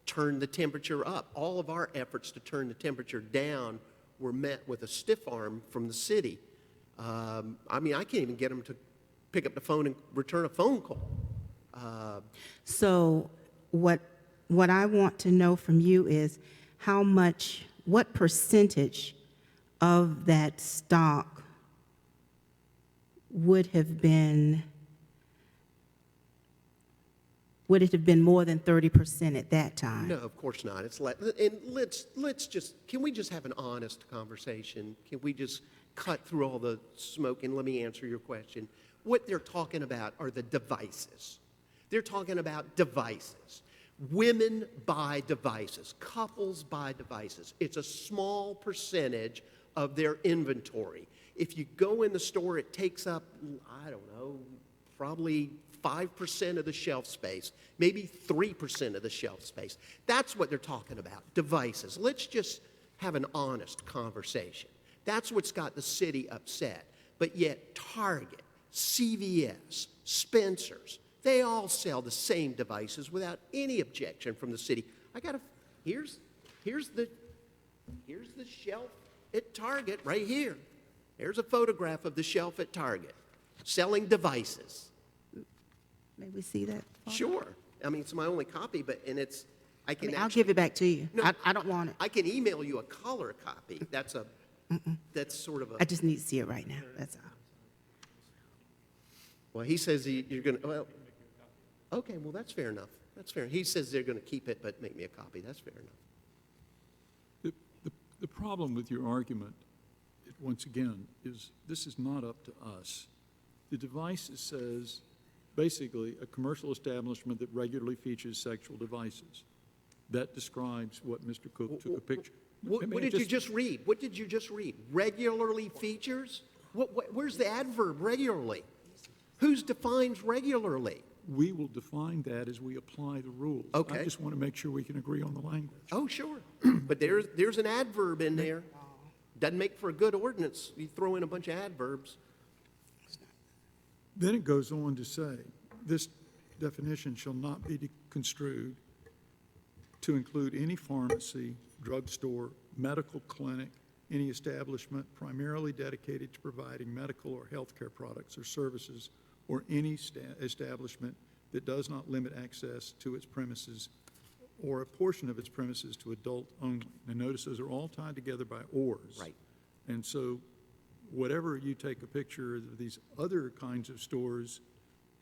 turned the temperature up. All of our efforts to turn the temperature down were met with a stiff arm from the city. I can't even get them to pick up the phone and return a phone call. So what what I want to know from you is what percentage of that stock would it have been more than 30% at that time? No, of course not. And let's just, can we just have an honest conversation? Can we just cut through all the smoke and let me answer your question? What they're talking about are the devices. They're talking about devices. Women buy devices. Couples buy devices. It's a small percentage of their inventory. If you go in the store, it takes up, I don't know, probably 5% of the shelf space, maybe 3% of the shelf space. That's what they're talking about, devices. Let's just have an honest conversation. That's what's got the city upset. But yet Target, CVS, Spencer's, they all sell the same devices without any objection from the city. Here's the shelf at Target right here. There's a photograph of the shelf at Target selling devices. May we see that? Sure. I mean, it's my only copy, I'll give it back to you. No, I don't want it. I can email you a color copy. That's sort of I just need to see it right now, that's all. well, he says you're going to, well, okay, well, that's fair enough. That's fair. He says they're going to keep it, but make me a copy. That's fair enough. The problem with your argument, once again, is this is not up to us. The device says, basically, a commercial establishment that regularly features sexual devices. That describes what Mr. Cook took a picture. What did you just read? What did you just read? Regularly features? Where's the adverb regularly? Who's defines regularly? We will define that as we apply the rules. Okay. I just want to make sure we can agree on the language. Oh, sure. But there's an adverb in there. Doesn't make for a good ordinance. You throw in a bunch of adverbs. Then it goes on to say, this definition shall not be construed to include any pharmacy, drugstore, medical clinic, any establishment primarily dedicated to providing medical or healthcare products or services, or any establishment that does not limit access to its premises or a portion of its premises to adult only. Now, notice those are all tied together by ors. Right. And so whatever you take a picture of these other kinds of stores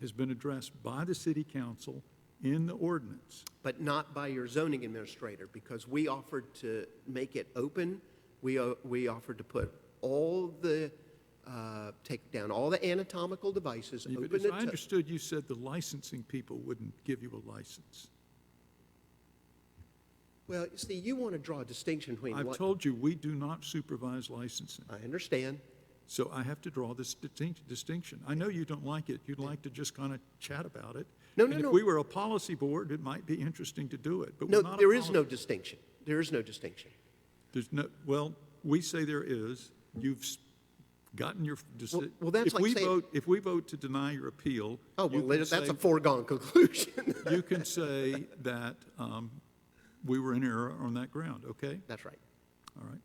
has been addressed by the city council in the ordinance. But not by your zoning administrator, because we offered to make it open. We offered to put all the, take down all the anatomical devices, But open as it I to... understood, you said the licensing people wouldn't give you a license. Well, you see, you want to draw a distinction between I've what... told you, we do not supervise licensing. I understand. So I have to draw this distinction. I know you don't like it. You'd like to just kind of chat about it. No, And if we were a policy board, it might be interesting to do it, but No, we're not a there is no policy- distinction. There is no distinction. There's no, well, we say there is. You've gotten your decision. Well, that's like saying- If we vote to deny your appeal. Oh, you well, can that's say- a foregone conclusion. You can say that we were in error on that ground, okay? That's right. All right.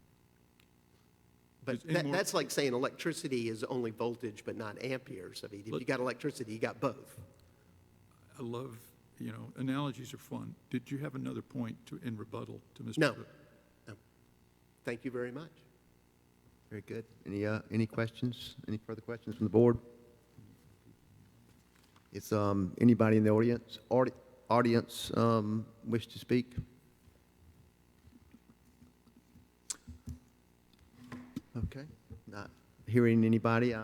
But Is any more- that's like saying electricity is only voltage but not amperes. I mean, if you got electricity, you got both. I love, analogies are fun. Did you have another point in rebuttal to Mr. No. Cook? No. Thank you very much. Very good. Any questions? Any further questions from the board? Is anybody in the audience wish to speak? Okay. Not hearing anybody.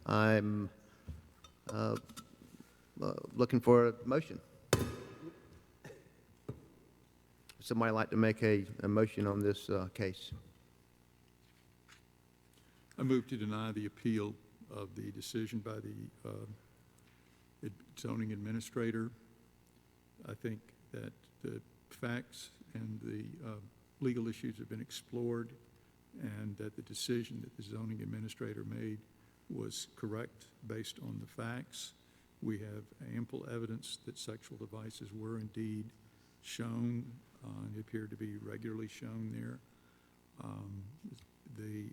I'm looking for a motion. Somebody like to make a motion on this case? I move to deny the appeal of the decision by the zoning administrator. I think that the facts and the legal issues have been explored, and that the decision that the zoning administrator made was correct based on the facts. We have ample evidence that sexual devices were indeed shown, and appeared to be regularly shown there. The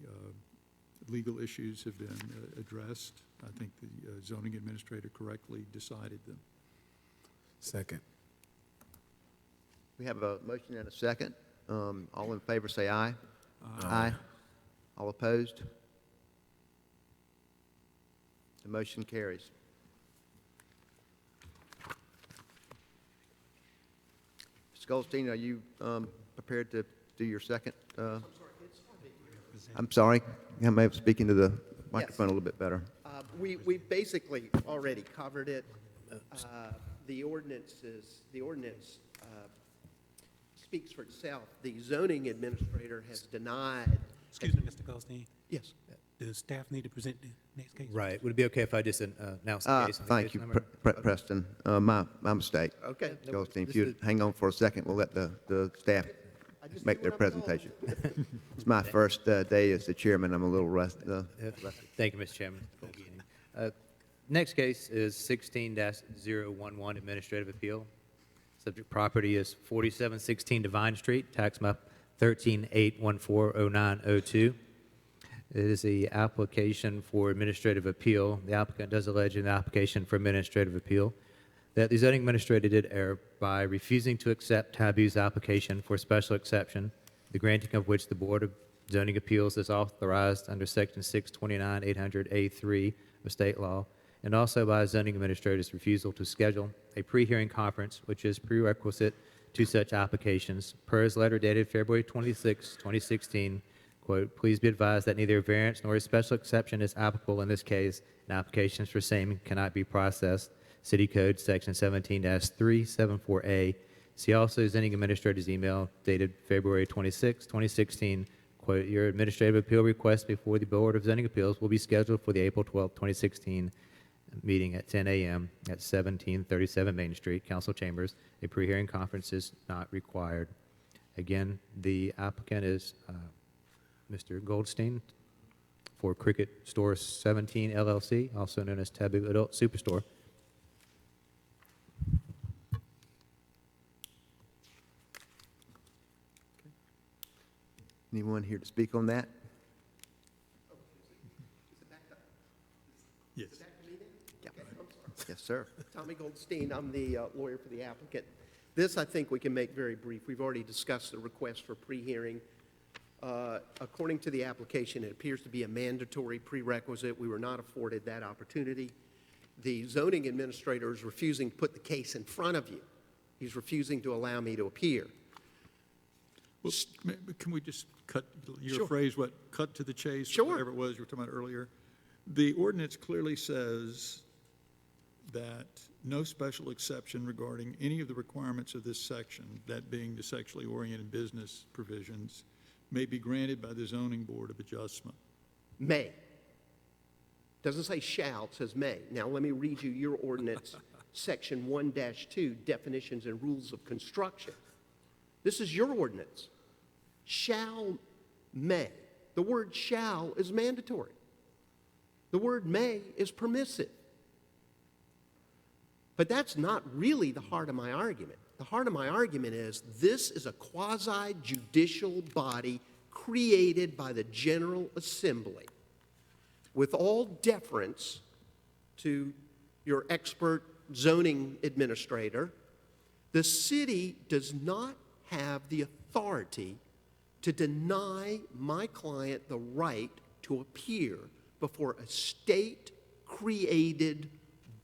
legal issues have been addressed. I think the zoning administrator correctly decided them. Second. We have a motion and a second. All in favor, say aye. Aye. All opposed? The motion carries. Ms. Goldstein, are you prepared to do your second? I'm sorry. I may have speaking to the microphone a little bit better. We basically already covered it. The ordinance speaks for itself. The zoning administrator has denied. Excuse me, Mr. Goldstein. Yes. Does staff need to present the next case? Right. Would it be okay if I just announce the case? and the Thank case you, number? Preston. My mistake. Okay. Ms. Goldstein, if you'd hang on for a second, we'll let the staff just make do their what I'm told. presentation. It's my first day as the chairman. I'm a little rusty. Thank you, Mr. Chairman. Next case is 16-011 Administrative Appeal. Subject property is 4716 Divine Street, tax map 138140902. It is the application for administrative appeal. The applicant does allege in the application for administrative appeal that the zoning administrator did err by refusing to accept Tabu's application for special exception, the granting of which the Board of Zoning Appeals is authorized under Section 629-800A3 of state law, and also by zoning administrator's refusal to schedule a pre-hearing conference, which is prerequisite to such applications. Per his letter dated February 26, 2016, quote, "Please be advised that neither a variance nor a special exception is applicable in this case, and applications for same cannot be processed." City Code Section 17-374A. See also zoning administrator's email dated February 26, 2016, quote, "Your administrative appeal request before the Board of Zoning Appeals will be scheduled for the April 12, 2016 meeting at 10 a.m. at 1737 Main Street, Council Chambers. A pre-hearing conference is not required." Again, the applicant is Mr. Goldstein for Cricket Store 17 LLC, also known as Taboo Adult Superstore. Anyone here to speak on that? Yes. Yes, sir. Tommy Goldstein, I'm the lawyer for the applicant. This, I think we can make very brief. We've already discussed the request for pre-hearing. According to the application, it appears to be a mandatory prerequisite. We were not afforded that opportunity. The zoning administrator is refusing to put the case in front of you. He's refusing to allow me to appear. Well, can we just cut your Sure. phrase, cut to the chase? Sure. Whatever it was you were talking about earlier. The ordinance clearly says that no special exception regarding any of the requirements of this section, that being the sexually oriented business provisions, may be granted by the Zoning Board of Adjustment. May. Doesn't say shall, it says may. Now, let me read you your ordinance, Section 1-2, Definitions and Rules of Construction. This is your ordinance. Shall, may. The word shall is mandatory. The word may is permissive. But that's not really the heart of my argument. The heart of my argument is this is a quasi-judicial body created by the General Assembly. With all deference to your expert zoning administrator, the city does not have the authority to deny my client the right to appear before a state-created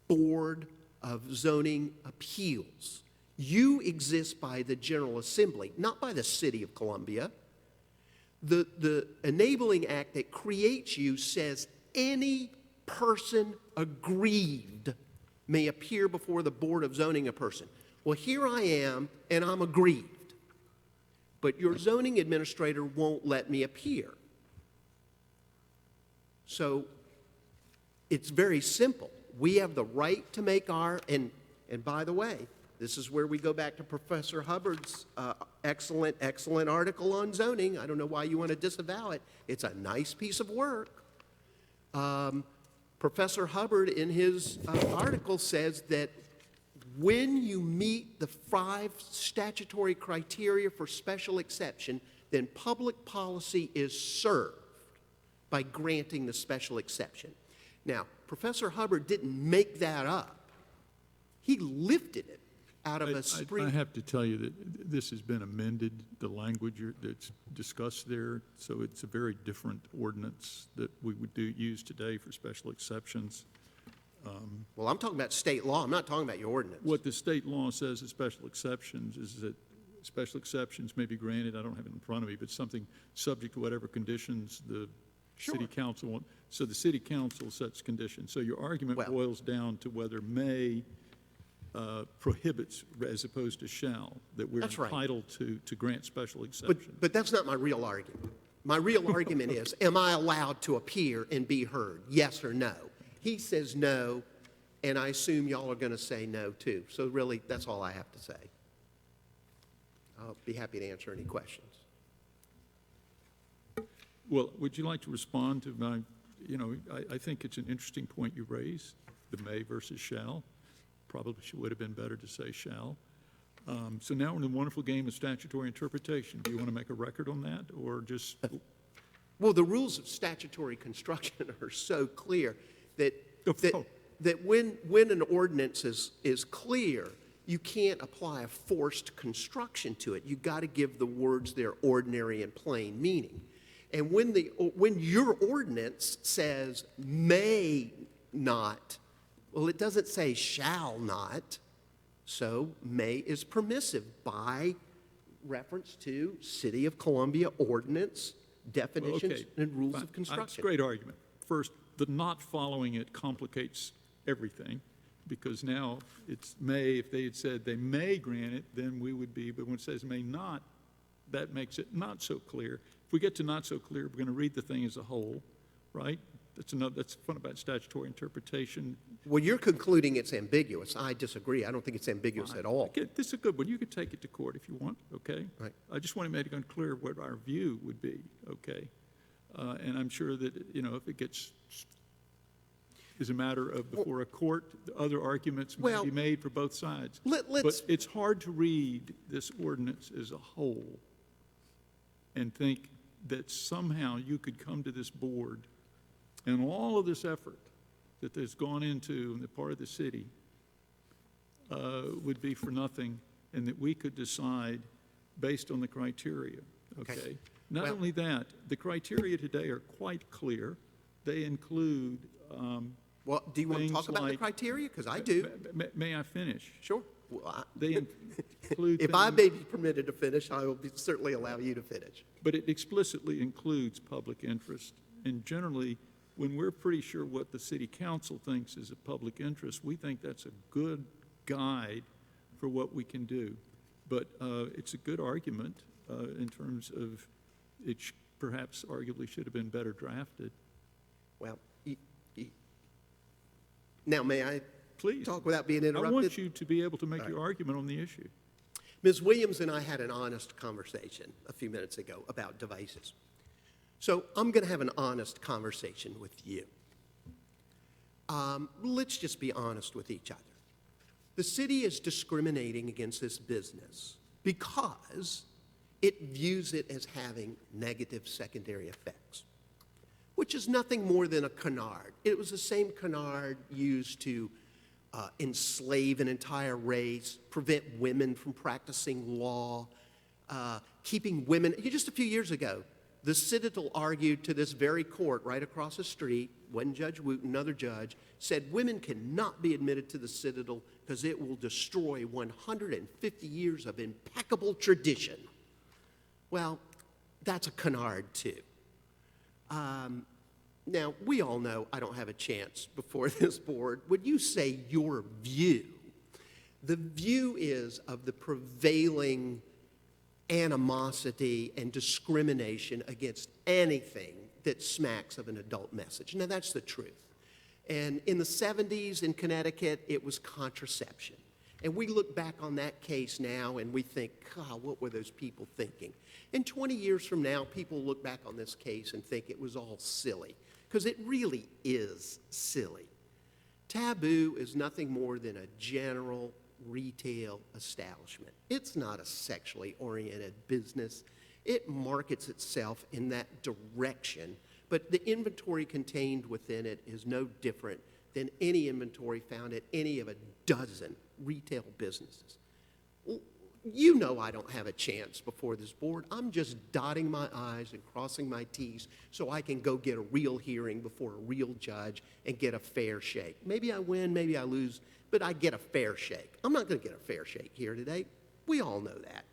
board of zoning appeals. You exist by the General Assembly, not by the City of Columbia. The Enabling Act that creates you says any person aggrieved may appear before the Board of Zoning a person. Well, here I am, and I'm aggrieved. But your zoning administrator won't let me appear. So it's very simple. We have the right to make our, and by the way, this is where we go back to Professor Hubbard's excellent article on zoning. I don't know why you want to disavow it. It's a nice piece of work. Professor Hubbard, in his article, says that when you meet the 5 statutory criteria for special exception, then public policy is served by granting the special exception. Now, Professor Hubbard didn't make that up. He lifted it out of a I spring. have to tell you that this has been amended, the language that's discussed there, so it's a very different ordinance that we would use today for special exceptions. Well, I'm talking about state law. I'm not talking about your ordinance. What the state law says is special exceptions is that special exceptions may be granted, I don't have it in front of me, but something subject to whatever conditions the city council want. So the city council sets conditions. So your argument Well- boils down to whether may prohibits as opposed to shall, that we're That's right. entitled to grant special exceptions. But that's not my real argument. My real argument is, am I allowed to appear and be heard, yes or no? He says no, and I assume y'all are going to say no too. So really, that's all I have to say. I'll be happy to answer any questions. Well, would you like to respond to my, I think it's an interesting point you raised, the may versus shall. Probably would have been better to say shall. So now we're in the wonderful game of statutory interpretation. Do you want to make a record on that, or just, Well, the rules of statutory construction are so clear that, Oh. that when an ordinance is clear, you can't apply a forced construction to it. You've got to give the words their ordinary and plain meaning. And when your ordinance says may not, well, it doesn't say shall not, so may is permissive by reference to City of Columbia ordinance, definitions, okay, and rules fine. of That's a construction. great argument. First, the not following it complicates everything, because now it's may, if they had said they may grant it, then we would be, but when it says may not, that makes it not so clear. If we get to not so clear, we're going to read the thing as a whole, right? That's fun about statutory interpretation. Well, you're concluding it's ambiguous. I disagree. I don't think it's ambiguous at all. Okay, this is a good one. You could take it to court if you want, okay? Right. I just want to make it unclear what our view would be, okay? And I'm sure that, if it gets, is a matter of before a court, the other arguments may Well, be made for both sides. let's- But it's hard to read this ordinance as a whole and think that somehow you could come to this board and all of this effort that has gone into on the part of the city would be for nothing, and that we could decide based on the criteria, okay? Not Well- only that, the criteria today are quite clear. They include, Well, do you want to things talk about the like- criteria? Because I do. may I finish? Sure. Well, They include if I things- may be permitted to finish, I will certainly allow you to finish. But it explicitly includes public interest. And generally, when we're pretty sure what the city council thinks is a public interest, we think that's a good guide for what we can do. But it's a good argument in terms of it perhaps arguably should have been better drafted. Well, now, may I Please. talk without being I interrupted? want you to be able to make your argument on the issue. Ms. Williams and I had an honest conversation a few minutes ago about devices. So I'm going to have an honest conversation with you. Let's just be honest with each other. The city is discriminating against this business because it views it as having negative secondary effects, which is nothing more than a canard. It was the same canard used to enslave an entire race, prevent women from practicing law, keeping women. Just a few years ago, the Citadel argued to this very court right across the street, one Judge Wooten, another judge, said women cannot be admitted to the Citadel because it will destroy 150 years of impeccable tradition. Well, that's a canard too. Now, we all know I don't have a chance before this board. Would you say your view? The view is of the prevailing animosity and discrimination against anything that smacks of an adult message. Now, that's the truth. And in the 70s in Connecticut, it was contraception. And we look back on that case now and we think, God, what were those people thinking? And 20 years from now, people look back on this case and think it was all silly, because it really is silly. Taboo is nothing more than a general retail establishment. It's not a sexually oriented business. It markets itself in that direction, but the inventory contained within it is no different than any inventory found at any of a dozen retail businesses. You know I don't have a chance before this board. I'm just dotting my i's and crossing my t's so I can go get a real hearing before a real judge and get a fair shake. Maybe I win, maybe I lose, but I get a fair shake. I'm not going to get a fair shake here today. We all know that.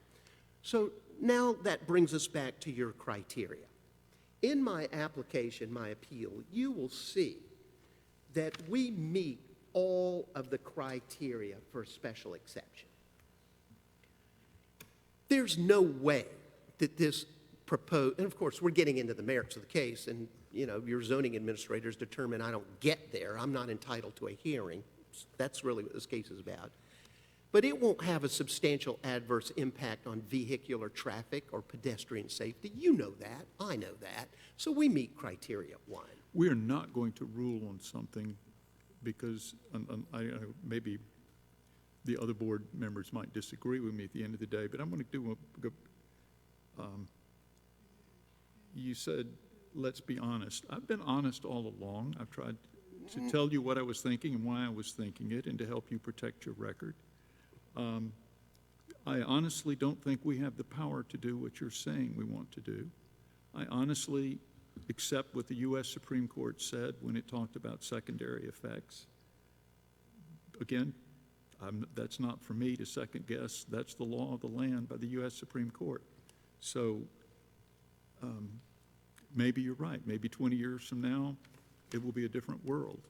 So now that brings us back to your criteria. In my application, my appeal, you will see that we meet all of the criteria for a special exception. There's no way that this proposed, and of course, we're getting into the merits of the case, and, you know, your zoning administrators determine I don't get there, I'm not entitled to a hearing. That's really what this case is about. But it won't have a substantial adverse impact on vehicular traffic or pedestrian safety. You know that, I know that. So we meet criteria 1. We are not going to rule on something because maybe the other board members might disagree with me at the end of the day, but I'm going to do you said, let's be honest. I've been honest all along. I've tried to tell you what I was thinking and why I was thinking it and to help you protect your record. I honestly don't think we have the power to do what you're saying we want to do. I honestly accept what the U.S. Supreme Court said when it talked about secondary effects. Again, that's not for me to second guess. That's the law of the land by the U.S. Supreme Court. So maybe you're right. Maybe 20 years from now, it will be a different world.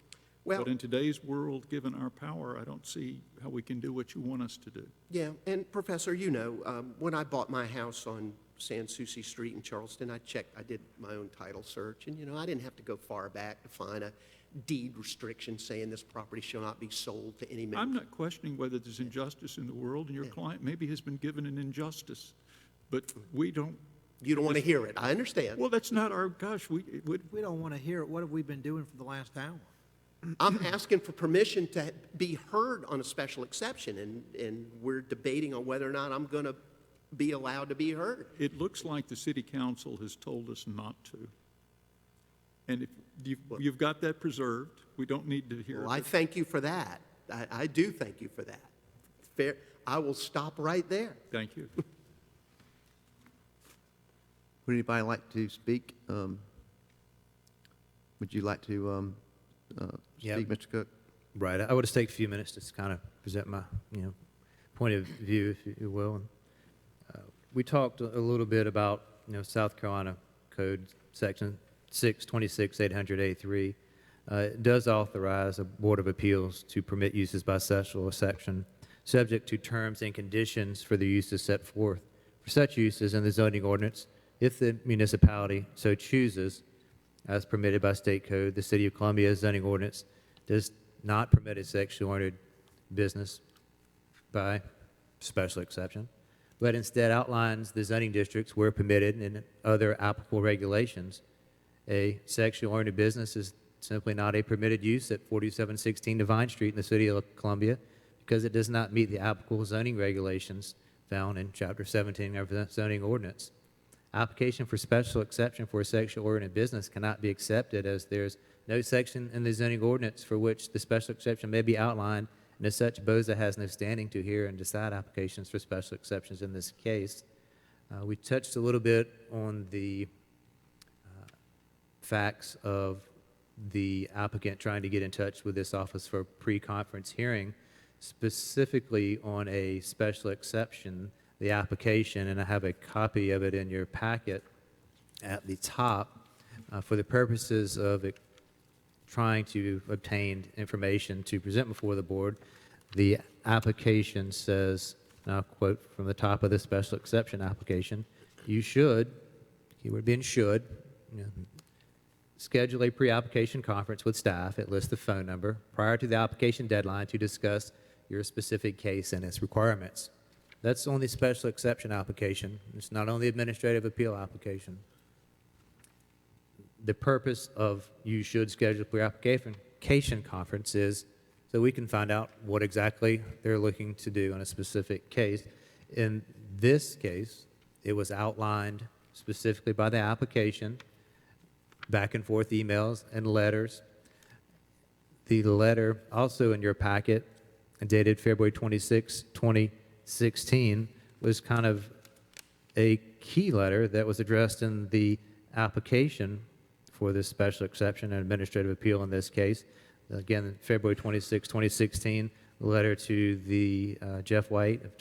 Well, but in today's world, given our power, I don't see how we can do what you want us to do. yeah, and Professor, you know, when I bought my house on Sans Souci Street in Charleston, I did my own title search, and, you know, I didn't have to go far back to find a deed restriction saying this property shall not be sold to any member. I'm not questioning whether there's injustice in the world, and your client maybe has been given an injustice, but we don't. You don't want to hear it. I understand. Well, that's not our, gosh, we We don't want to hear it. What have we been doing for the last hour? I'm asking for permission to be heard on a special exception, and we're debating on whether or not I'm going to be allowed to be heard. It looks like the city council has told us not to. And if you've got that preserved, we don't need to hear Well, I it. thank you for that. I do thank you for that. Fair. I will stop right there. Thank you. Would anybody like to speak? Would you like to Yeah. speak, Mr. Cook? Right. I would just take a few minutes to kind of present my, point of view, if you will. And, we talked a little bit about, South Carolina Code Section 626-800-A3. It does authorize a Board of Appeals to permit uses by special exception, subject to terms and conditions for the uses set forth for such uses in the zoning ordinance, if the municipality so chooses, as permitted by state code. The City of Columbia's zoning ordinance does not permit a sexually-oriented business by special exception, but instead outlines the zoning districts where permitted and other applicable regulations. A sexually-oriented business is simply not a permitted use at 4716 Divine Street in the City of Columbia because it does not meet the applicable zoning regulations found in Chapter 17 of the zoning ordinance. Application for special exception for a sexual-oriented business cannot be accepted as there's no section in the zoning ordinance for which the special exception may be outlined, and as such, BOZA has no standing to hear and decide applications for special exceptions in this case. We touched a little bit on the facts of the applicant trying to get in touch with this office for a pre-conference hearing, specifically on a special exception, the application, and I have a copy of it in your packet at the top. For the purposes of trying to obtain information to present before the board, the application says, and I'll quote from the top of the special exception application, you should, keyword being should, schedule a pre-application conference with staff. It lists the phone number prior to the application deadline to discuss your specific case and its requirements. That's on the special exception application. It's not on the administrative appeal application. The purpose of you should schedule a pre-application conference is so we can find out what exactly they're looking to do in a specific case. In this case, it was outlined specifically by the application, back and forth emails and letters. The letter also in your packet, dated February 26, 2016 was kind of a key letter that was addressed in the application for this special exception and administrative appeal in this case. Again, February 26, 2016, a letter to the Jeff White of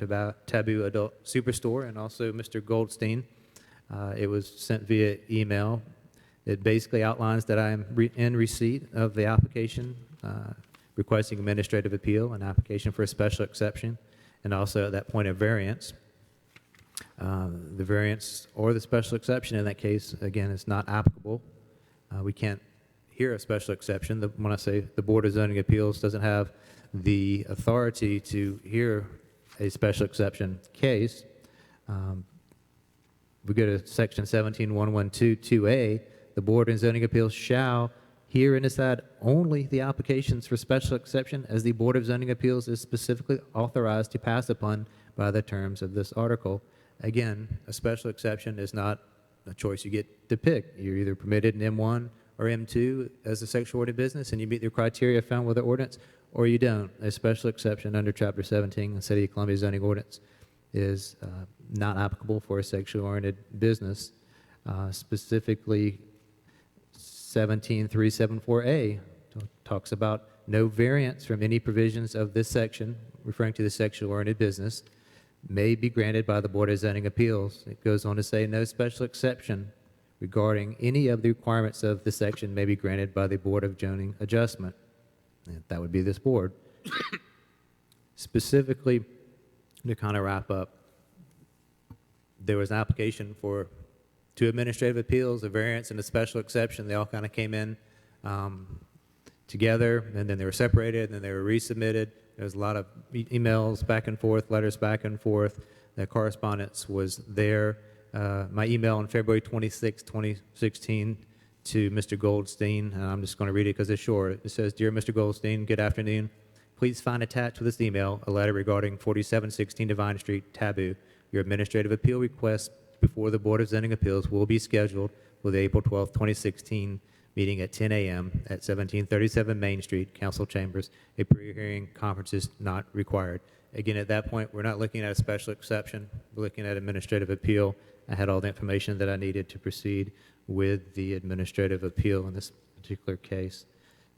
Taboo Adult Superstore and also Mr. Goldstein. It was sent via email. It basically outlines that I am in receipt of the application requesting administrative appeal, an application for a special exception, and also at that point of variance. The variance or the special exception in that case, again, is not applicable. We can't hear a special exception. When I say the Board of Zoning Appeals doesn't have the authority to hear a special exception case, we go to section 17.112.2a, the Board of Zoning Appeals shall hear and decide only the applications for special exception as the Board of Zoning Appeals is specifically authorized to pass upon by the terms of this article. Again, a special exception is not a choice you get to pick. You're either permitted in M1 or M2 as a sexual ordered business and you meet the criteria found with the ordinance, or you don't. A special exception under Chapter 17 of the City of Columbia zoning ordinance is not applicable for a sexually oriented business. Specifically, 17.374A talks about no variance from any provisions of this section, referring to the sexually oriented business, may be granted by the Board of Zoning Appeals. It goes on to say no special exception regarding any of the requirements of the section may be granted by the Board of Zoning Adjustment. And that would be this board. Specifically, to kind of wrap up, there was an application for 2 administrative appeals, a variance and a special exception. They all kind of came in together, and then they were separated, and then they were resubmitted. There was a lot of emails back and forth, letters back and forth. The correspondence was there. My email on February 26, 2016 to Mr. Goldstein, and I'm just going to read it because it's short. It says, "Dear Mr. Goldstein, good afternoon. Please find attached to this email a letter regarding 4716 Divine Street, Taboo. Your administrative appeal request before the Board of Zoning Appeals will be scheduled for the April 12, 2016 meeting at 10 a.m. at 1737 Main Street, Council Chambers. A pre-hearing conference is not required." Again, at that point, we're not looking at a special exception. We're looking at administrative appeal. I had all the information that I needed to proceed with the administrative appeal in this particular case.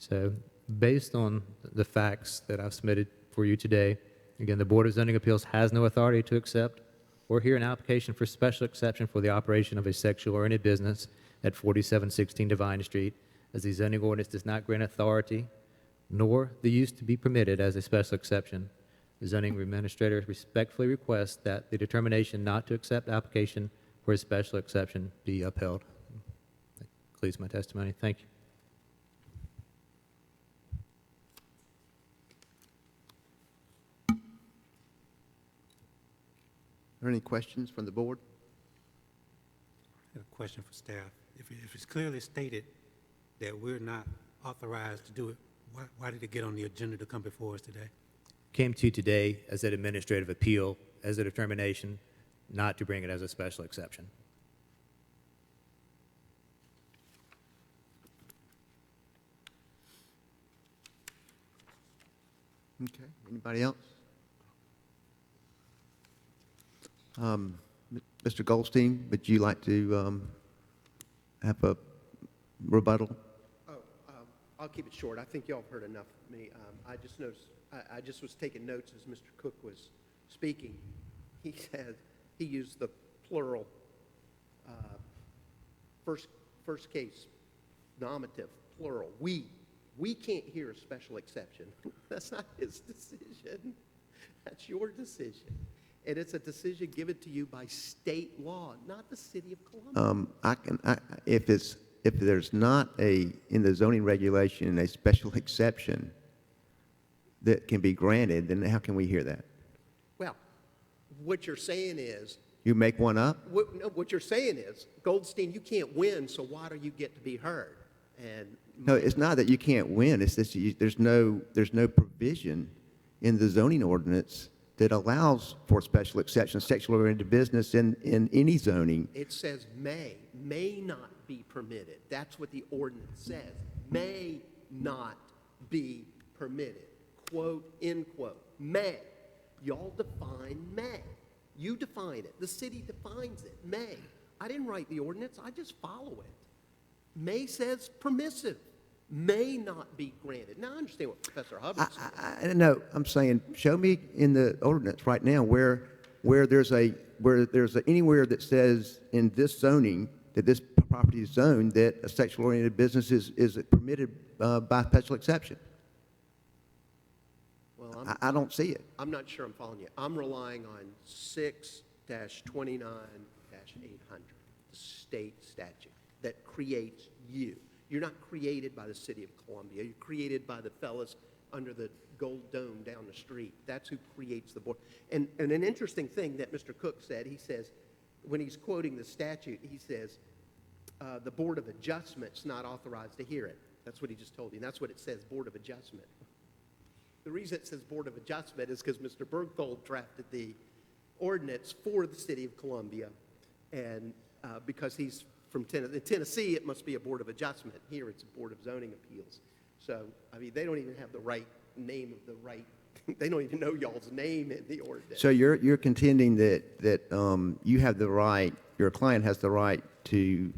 So based on the facts that I've submitted for you today, again, the Board of Zoning Appeals has no authority to accept or hear an application for special exception for the operation of a sexual-oriented business at 4716 Divine Street, as the zoning ordinance does not grant authority nor the use to be permitted as a special exception. The zoning administrator respectfully requests that the determination not to accept application for a special exception be upheld. That concludes my testimony. Thank you. Are there any questions from the board? I have a question for staff. If it's clearly stated that we're not authorized to do it, why did it get on the agenda to come before us today? Came to you today as an administrative appeal, as a determination not to bring it as a special exception. Okay, anybody else? Mr. Goldstein, would you like to have a rebuttal? I'll keep it short. I think y'all have heard enough of me. I just noticed, I just was taking notes as Mr. Cook was speaking. He said, he used the plural, first case, nominative, plural. We can't hear a special exception. That's not his decision. That's your decision. And it's a decision given to you by state law, not the City of Columbia. If there's not in the zoning regulation, a special exception that can be granted, then how can we hear that? Well, what you're saying is, You make one up? what you're saying is, Goldstein, you can't win, so why do you get to be heard? And No, it's not that you can't win. It's that there's no provision in the zoning ordinance that allows for special exceptions, sexual oriented business in any zoning. it says may not be permitted. That's what the ordinance says. May not be permitted. Quote, end quote. May. Y'all define may. You define it. The city defines it, may. I didn't write the ordinance, I just follow it. May says permissive, may not be granted. Now, I understand what Professor Hubbard said. No, I'm saying, show me in the ordinance right now where there's anywhere that says in this zoning, that this property is zoned, that a sexual-oriented business is permitted by special exception. Well, I don't see it. I'm not sure I'm following you. I'm relying on 6-29-800, the state statute that creates you. You're not created by the city of Columbia. You're created by the fellas under the gold dome down the street. That's who creates the board. And an interesting thing that Mr. Cook said, he says, when he's quoting the statute, he says, the Board of Adjustment's not authorized to hear it. That's what he just told you. And that's what it says, Board of Adjustment. The reason it says Board of Adjustment is because Mr. Bergthold drafted the ordinance for the city of Columbia, and because he's from Tennessee, it must be a Board of Adjustment. Here, it's a Board of Zoning Appeals. So, I mean, they don't even have the right name of the right, they don't even know y'all's name in the ordinance. So you're contending that you have the right, your client has the right to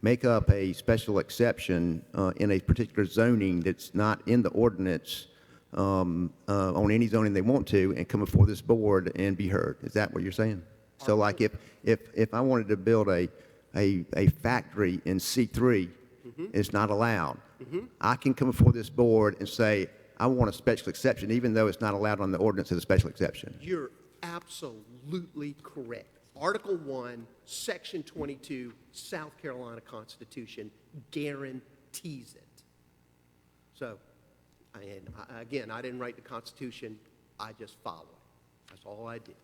make up a special exception in a particular zoning that's not in the ordinance on any zoning they want to, and come before this board and be heard. Is that what you're saying? So like if I wanted to build a factory in C3, it's not allowed. I can come before this board and say, I want a special exception, even though it's not allowed on the ordinance as a special exception. You're absolutely correct. Article 1, Section 22, South Carolina Constitution guarantees it. So, again, I didn't write the Constitution, I just follow it. That's all I did.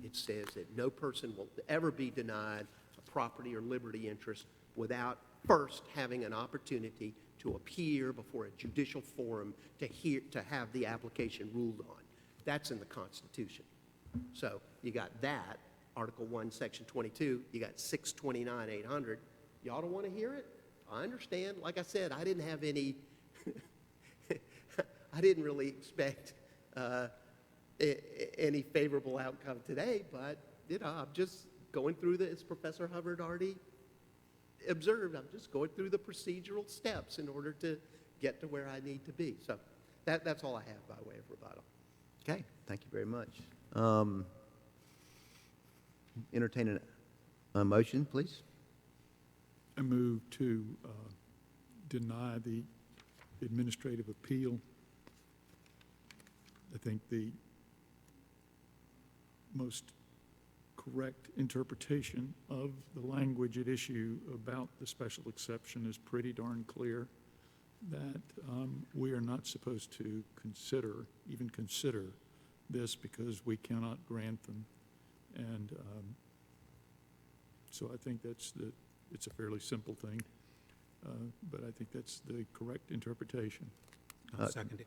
It says that no person will ever be denied a property or liberty interest without first having an opportunity to appear before a judicial forum to have the application ruled on. That's in the Constitution. So you got that, Article 1, Section 22, you got 629-800. Y'all don't want to hear it? I understand. Like I said, I didn't have any, I didn't really expect any favorable outcome today, but, you know, I'm just going through as Professor Hubbard already observed, I'm just going through the procedural steps in order to get to where I need to be. So that's all I have by way of rebuttal. Okay, thank you very much. Entertain a motion, please. I move to deny the administrative appeal. I think the most correct interpretation of the language at issue about the special exception is pretty darn clear, that we are not supposed to even consider this because we cannot grant them. And so I think it's a fairly simple thing, but I think that's the correct interpretation. I'll second it.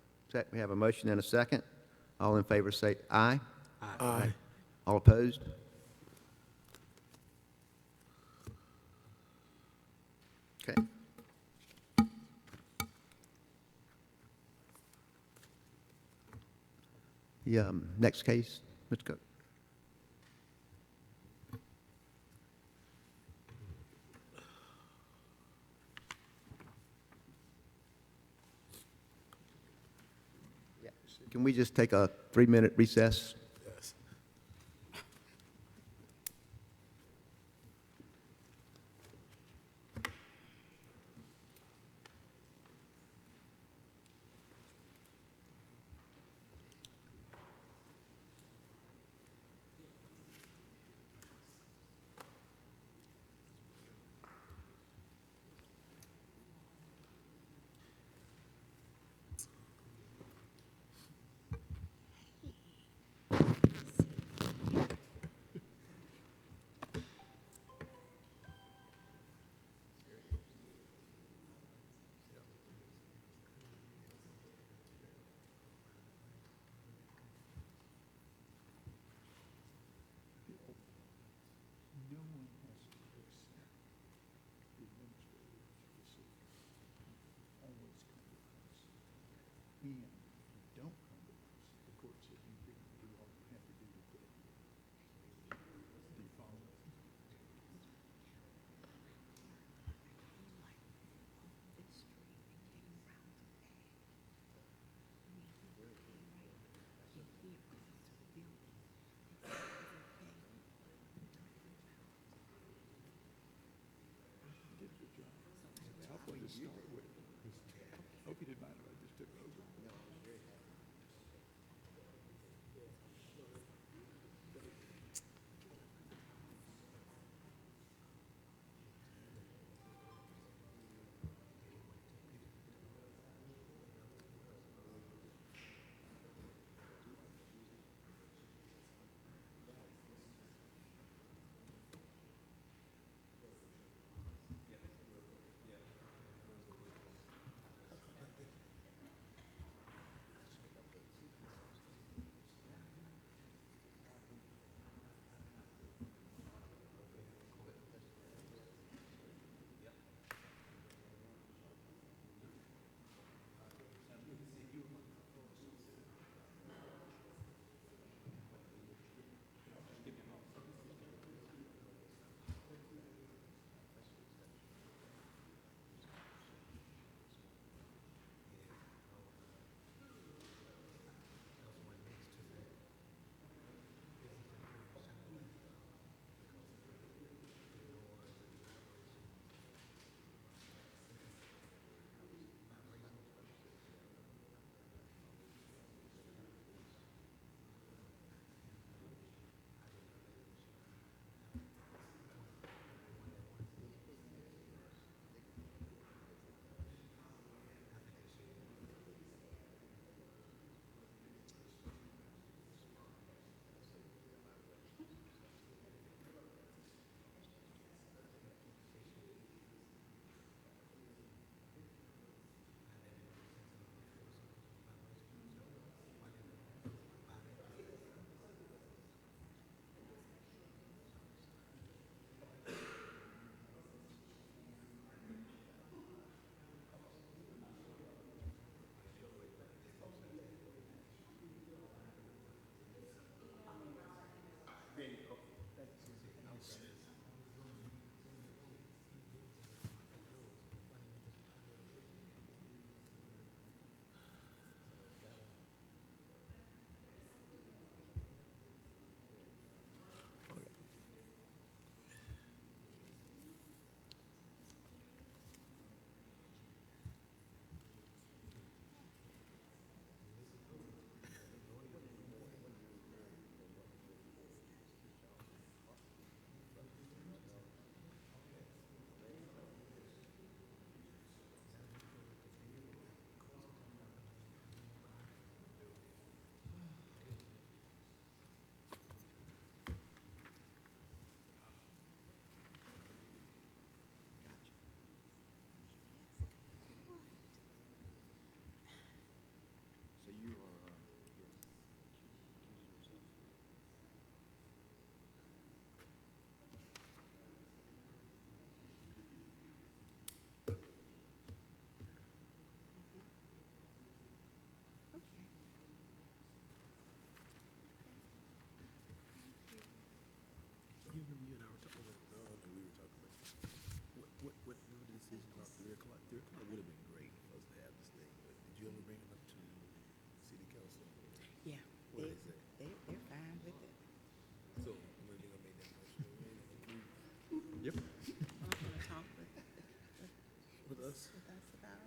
We have a motion and a second. All in favor say aye. Aye. All opposed? Okay. The next case, Mr. Cook. Can we just take a 3-minute recess?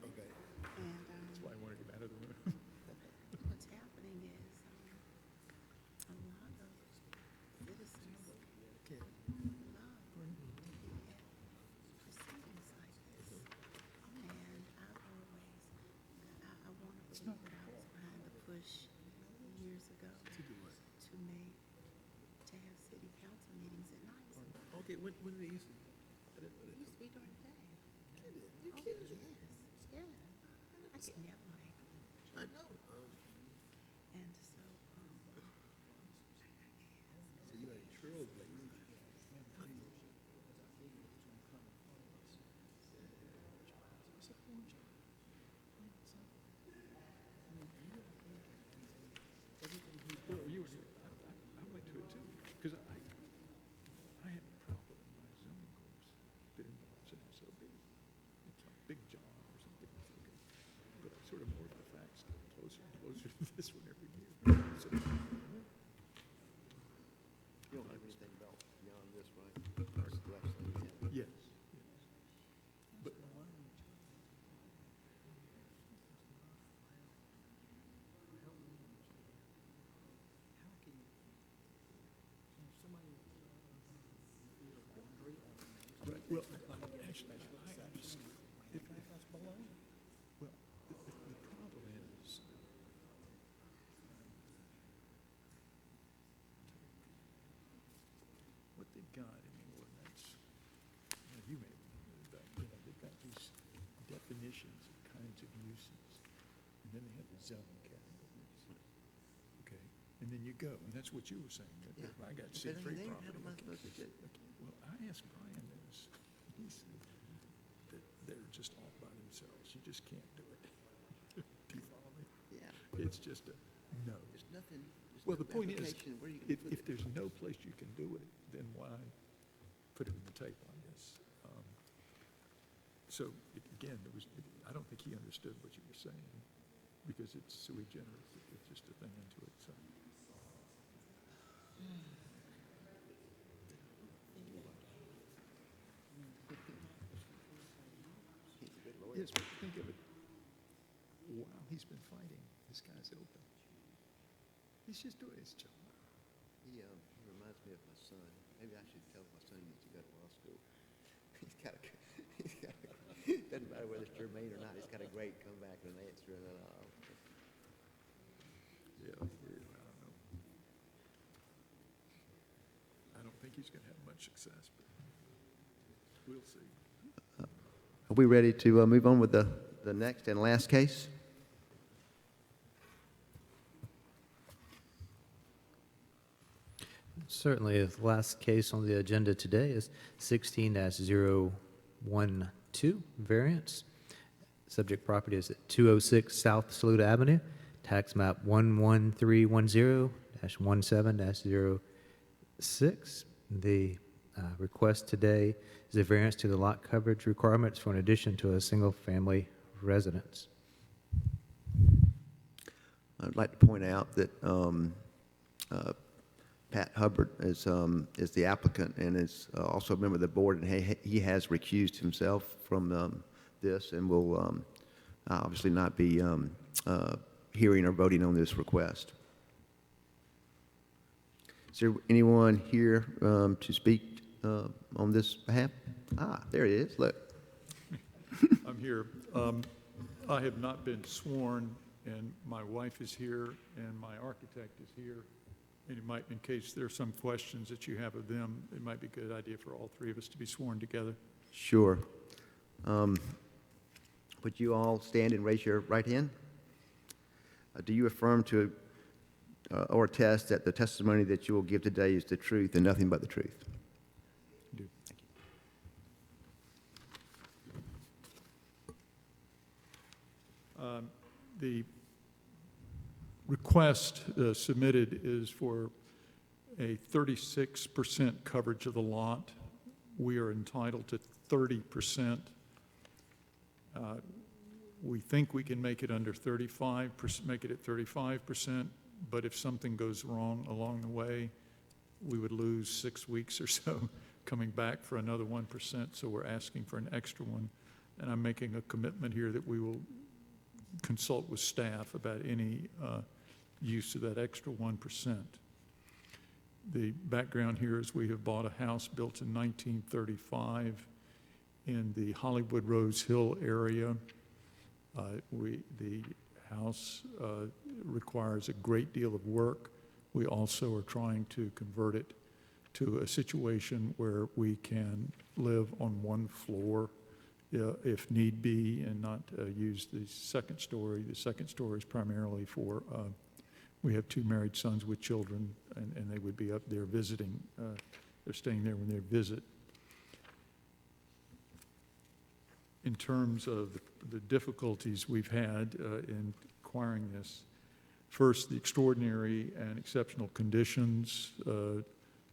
Okay. And That's why I wanted him out of the room. what's happening is a lot of citizens love proceedings like this. And I've always, I want to believe that I was behind the push years ago to make, to have city council meetings at night. Okay, when did it used to? It used to be during the day. You Oh, kidding? yes, yeah. I didn't have my, I know. and so, So you are a trailblazer. Well, you were, I went to it too, because I had a problem in my zoning course that involves an SOB. It's like Big John or something. But I sort of more of the facts get closer and closer to this one every year. So, You don't have anything about beyond this, right? That's the last thing we have. yes, yes. But right, well, actually, I understand. Well, the problem is, what they've got in the ordinance, you may, but, they've got these definitions of kinds of uses, and then they have the zoning categories. Okay, and then you go, and that's what you were saying, that I got C3 property. Okay. Well, I asked Brian this, he said that they're just all by themselves, you just can't do it. Do you follow me? Yeah. It's just a no. There's nothing, there's Well, no the point is, application. Where are you gonna put if it? there's no place you can do it, then why put it in the tape on this? So, again, I don't think he understood what you were saying, because it's sui generis, it's just a thing unto itself. He's a good lawyer. Yes, but think of it, while he's been fighting, this guy's open. He's just doing his job. He reminds me of my son. Maybe I should tell my son needs to go to law school. Doesn't matter whether it's germane or not, he's got a great comeback and an answer and Yeah, I don't know. I don't think he's gonna have much success, but we'll see. Are we ready to move on with the next and last case? Certainly, the last case on the agenda today is 16-012, variance. Subject property is at 206 South Saluda Avenue, tax map 11310-17-06. The request today is a variance to the lot coverage requirements for an addition to a single-family residence. I'd like to point out that Pat Hubbard is the applicant and is also a member of the board, and he has recused himself from this and will obviously not be hearing or voting on this request. Is there anyone here to speak on this behalf? Ah, there it is, look. I'm here. I have not been sworn, and my wife is here, and my architect is here. And it might, in case there are some questions that you have of them, it might be a good idea for all three of us to be sworn together. Sure. Would you all stand and raise your right hand? Do you affirm to or attest that the testimony that you will give today is the truth and nothing but the truth? Do. The request submitted is for a 36% coverage of the lot. We are entitled to 30%. We think we can make it under 35%, make it at 35%, but if something goes wrong along the way, we would lose 6 weeks or so coming back for another 1%, so we're asking for an extra one. and I'm making a commitment here that we will consult with staff about any use of that extra 1%. The background here is we have bought a house built in 1935 in the Hollywood Rose Hill area. The house requires a great deal of work. We also are trying to convert it to a situation where we can live on one floor if need be, and not use the second story. The second story is primarily for, we have 2 married sons with children, and they would be up there visiting. They're staying there when they visit. In terms of the difficulties we've had in acquiring this, first, the extraordinary and exceptional conditions.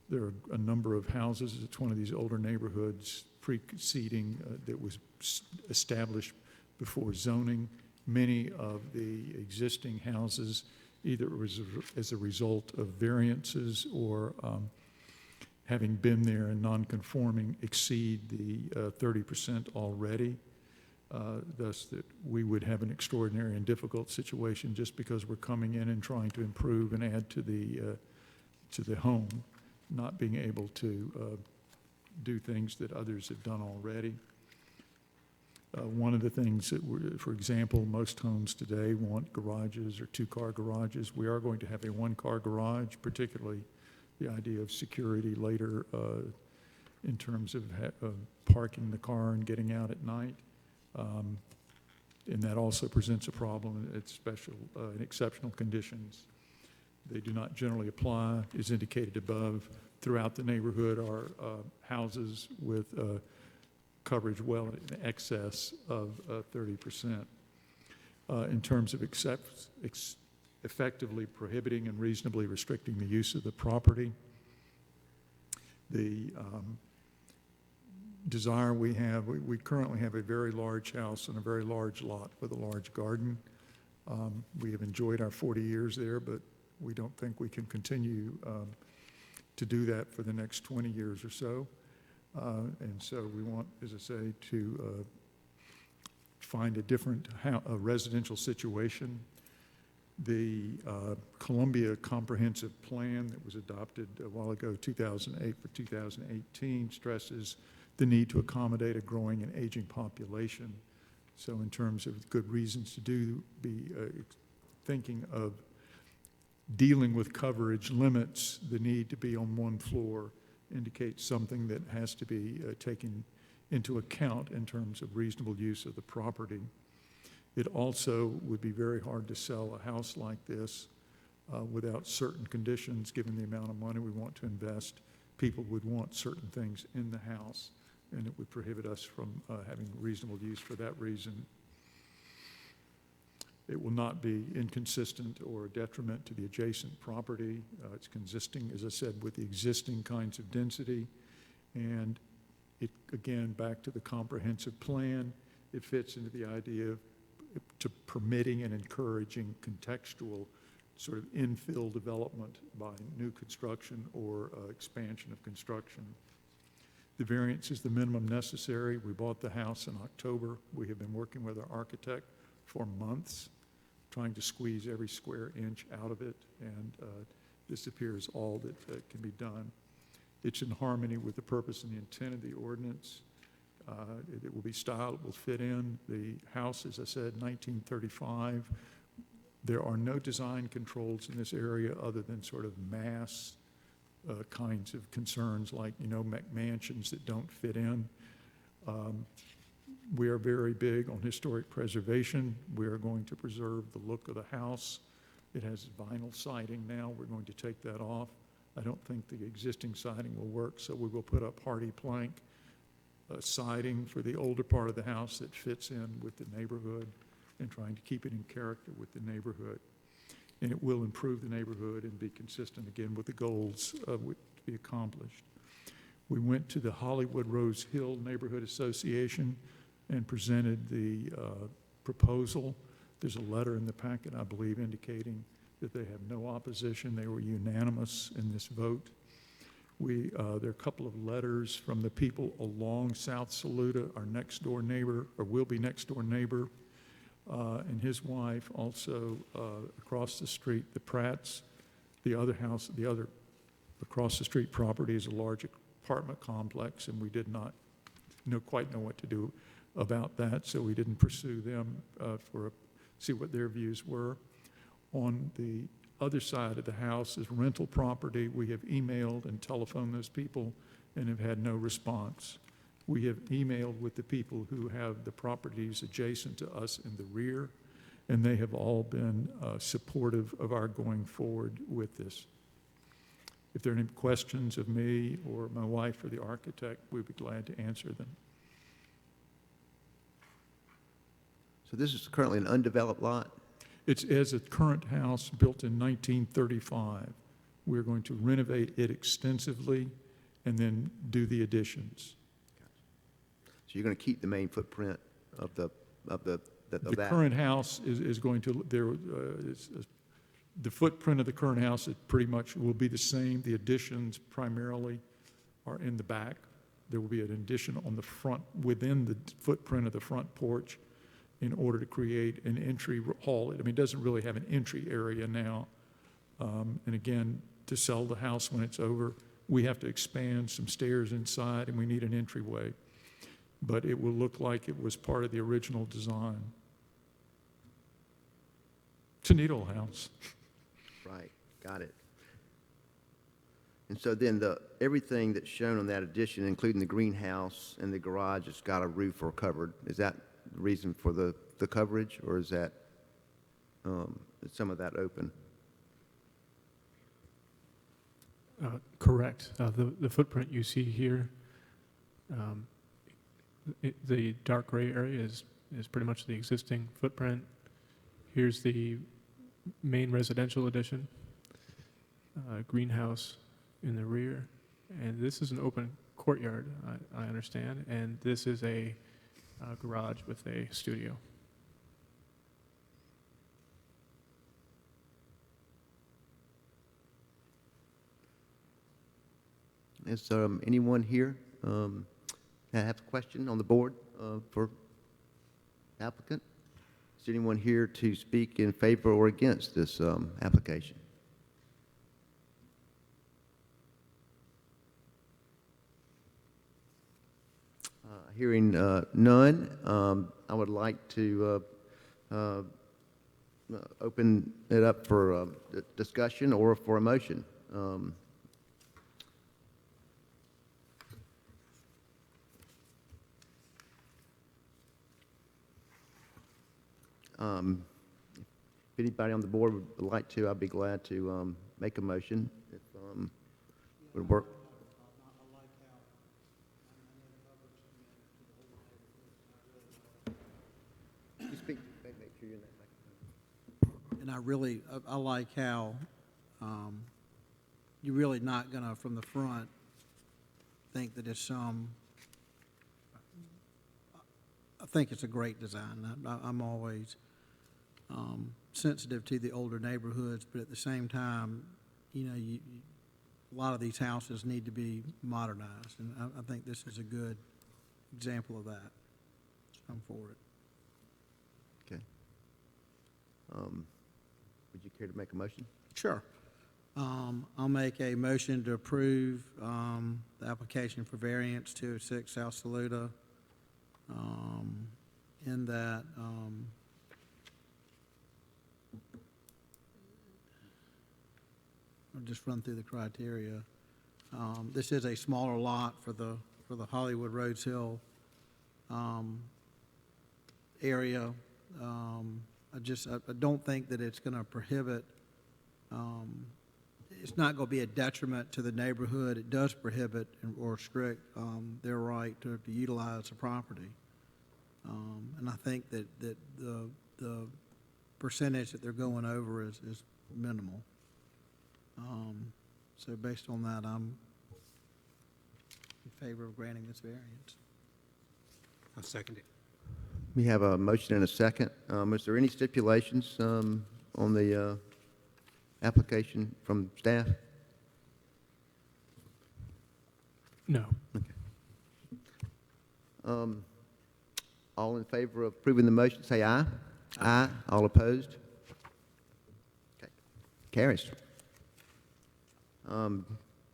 There are a number of houses. It's one of these older neighborhoods preceding that was established before zoning. Many of the existing houses, either as a result of variances or having been there and non-conforming, exceed the 30% already. Thus, that we would have an extraordinary and difficult situation just because we're coming in and trying to improve and add to the home, not being able to do things that others have done already. One of the things that, for example, most homes today want garages or 2-car garages. We are going to have a 1-car garage, particularly the idea of security later in terms of parking the car and getting out at night. And that also presents a problem at special and exceptional conditions. They do not generally apply, as indicated above. Throughout the neighborhood are houses with coverage well in excess of 30%. In terms of effectively prohibiting and reasonably restricting the use of the property, the desire we have, we currently have a very large house and a very large lot with a large garden. We have enjoyed our 40 years there, but we don't think we can continue to do that for the next 20 years or so. And so we want, as I say, to find a different residential situation. The Columbia Comprehensive Plan that was adopted a while ago, 2008 for 2018, stresses the need to accommodate a growing and aging population. So in terms of good reasons to be thinking of dealing with coverage limits, the need to be on one floor indicates something that has to be taken into account in terms of reasonable use of the property. It also would be very hard to sell a house like this without certain conditions, given the amount of money we want to invest. People would want certain things in the house, and it would prohibit us from having reasonable use for that reason. It will not be inconsistent or a detriment to the adjacent property. It's consisting, as I said, with the existing kinds of density. And it, again, back to the comprehensive plan, it fits into the idea of to permitting and encouraging contextual sort of infill development by new construction or expansion of construction. The variance is the minimum necessary. We bought the house in October. We have been working with our architect for months, trying to squeeze every square inch out of it, and this appears all that can be done. It's in harmony with the purpose and the intent of the ordinance. It will be styled, it will fit in. The house, as I said, 1935. There are no design controls in this area other than sort of mass kinds of concerns like, McMansions that don't fit in. We are very big on historic preservation. We are going to preserve the look of the house. It has vinyl siding now. We're going to take that off. I don't think the existing siding will work, so we will put up hardy plank siding for the older part of the house that fits in with the neighborhood and trying to keep it in character with the neighborhood. And it will improve the neighborhood and be consistent, again, with the goals to be accomplished. We went to the Hollywood Rose Hill Neighborhood Association and presented the proposal. There's a letter in the packet, I believe, indicating that they have no opposition. They were unanimous in this vote. There are a couple of letters from the people along South Saluda, our next-door neighbor, or will-be next-door neighbor, and his wife, also across the street, the Pratts. The other house, the other across the street property is a large apartment complex, and we did not quite know what to do about that, so we didn't pursue them see what their views were. On the other side of the house is rental property. We have emailed and telephoned those people and have had no response. We have emailed with the people who have the properties adjacent to us in the rear, and they have all been supportive of our going forward with this. If there are any questions of me or my wife or the architect, we'd be glad to answer them. So this is currently an undeveloped lot? It's as a current house built in 1935. We're going to renovate it extensively and then do the additions. So you're going to keep the main footprint of The that? current house is going to, the footprint of the current house, it pretty much will be the same. The additions primarily are in the back. There will be an addition on the front, within the footprint of the front porch, in order to create an entry hall. I mean, it doesn't really have an entry area now. And again, to sell the house when it's over, we have to expand some stairs inside, and we need an entryway. But it will look like it was part of the original design. It's a neat old house. Right, got it. And so then everything that's shown on that addition, including the greenhouse and the garage, has got a roof or covered. Is that the reason for the coverage, or is that, is some of that open? Correct. The footprint you see here, the dark gray area is pretty much the existing footprint. Here's the main residential addition, greenhouse in the rear, and this is an open courtyard, I understand, and this is a garage with a studio. Is anyone here that have a question on the board for applicant? Is anyone here to speak in favor or against this application? Hearing none, I would like to open it up for discussion or for a motion. If anybody on the board would like to, I'd be glad to make a motion if would work. You speak, make sure you're in that microphone. And I like how you're really not gonna, from the front, think that it's I think it's a great design. I'm always sensitive to the older neighborhoods, but at the same time, a lot of these houses need to be modernized, and I think this is a good example of that. So I'm for it. Okay. Would you care to make a motion? Sure. I'll make a motion to approve the application for variance 206 South Saluda, in that I'll just run through the criteria. This is a smaller lot for the Hollywood Rhodes Hill area. I don't think that it's going to prohibit. It's not going to be a detriment to the neighborhood. It does prohibit or restrict their right to utilize the property. And I think that the percentage that they're going over is minimal. So based on that, I'm in favor of granting this variance. I'll second it. We have a motion and a second. Is there any stipulations on the application from staff? No. All in favor of approving the motion, say aye. Aye. All opposed? Okay. Carries.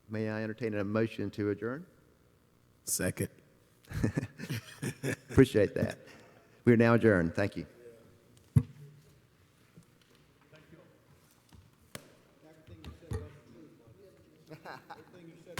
May I entertain a motion to adjourn? Second. Appreciate that. We are now adjourned. Thank you.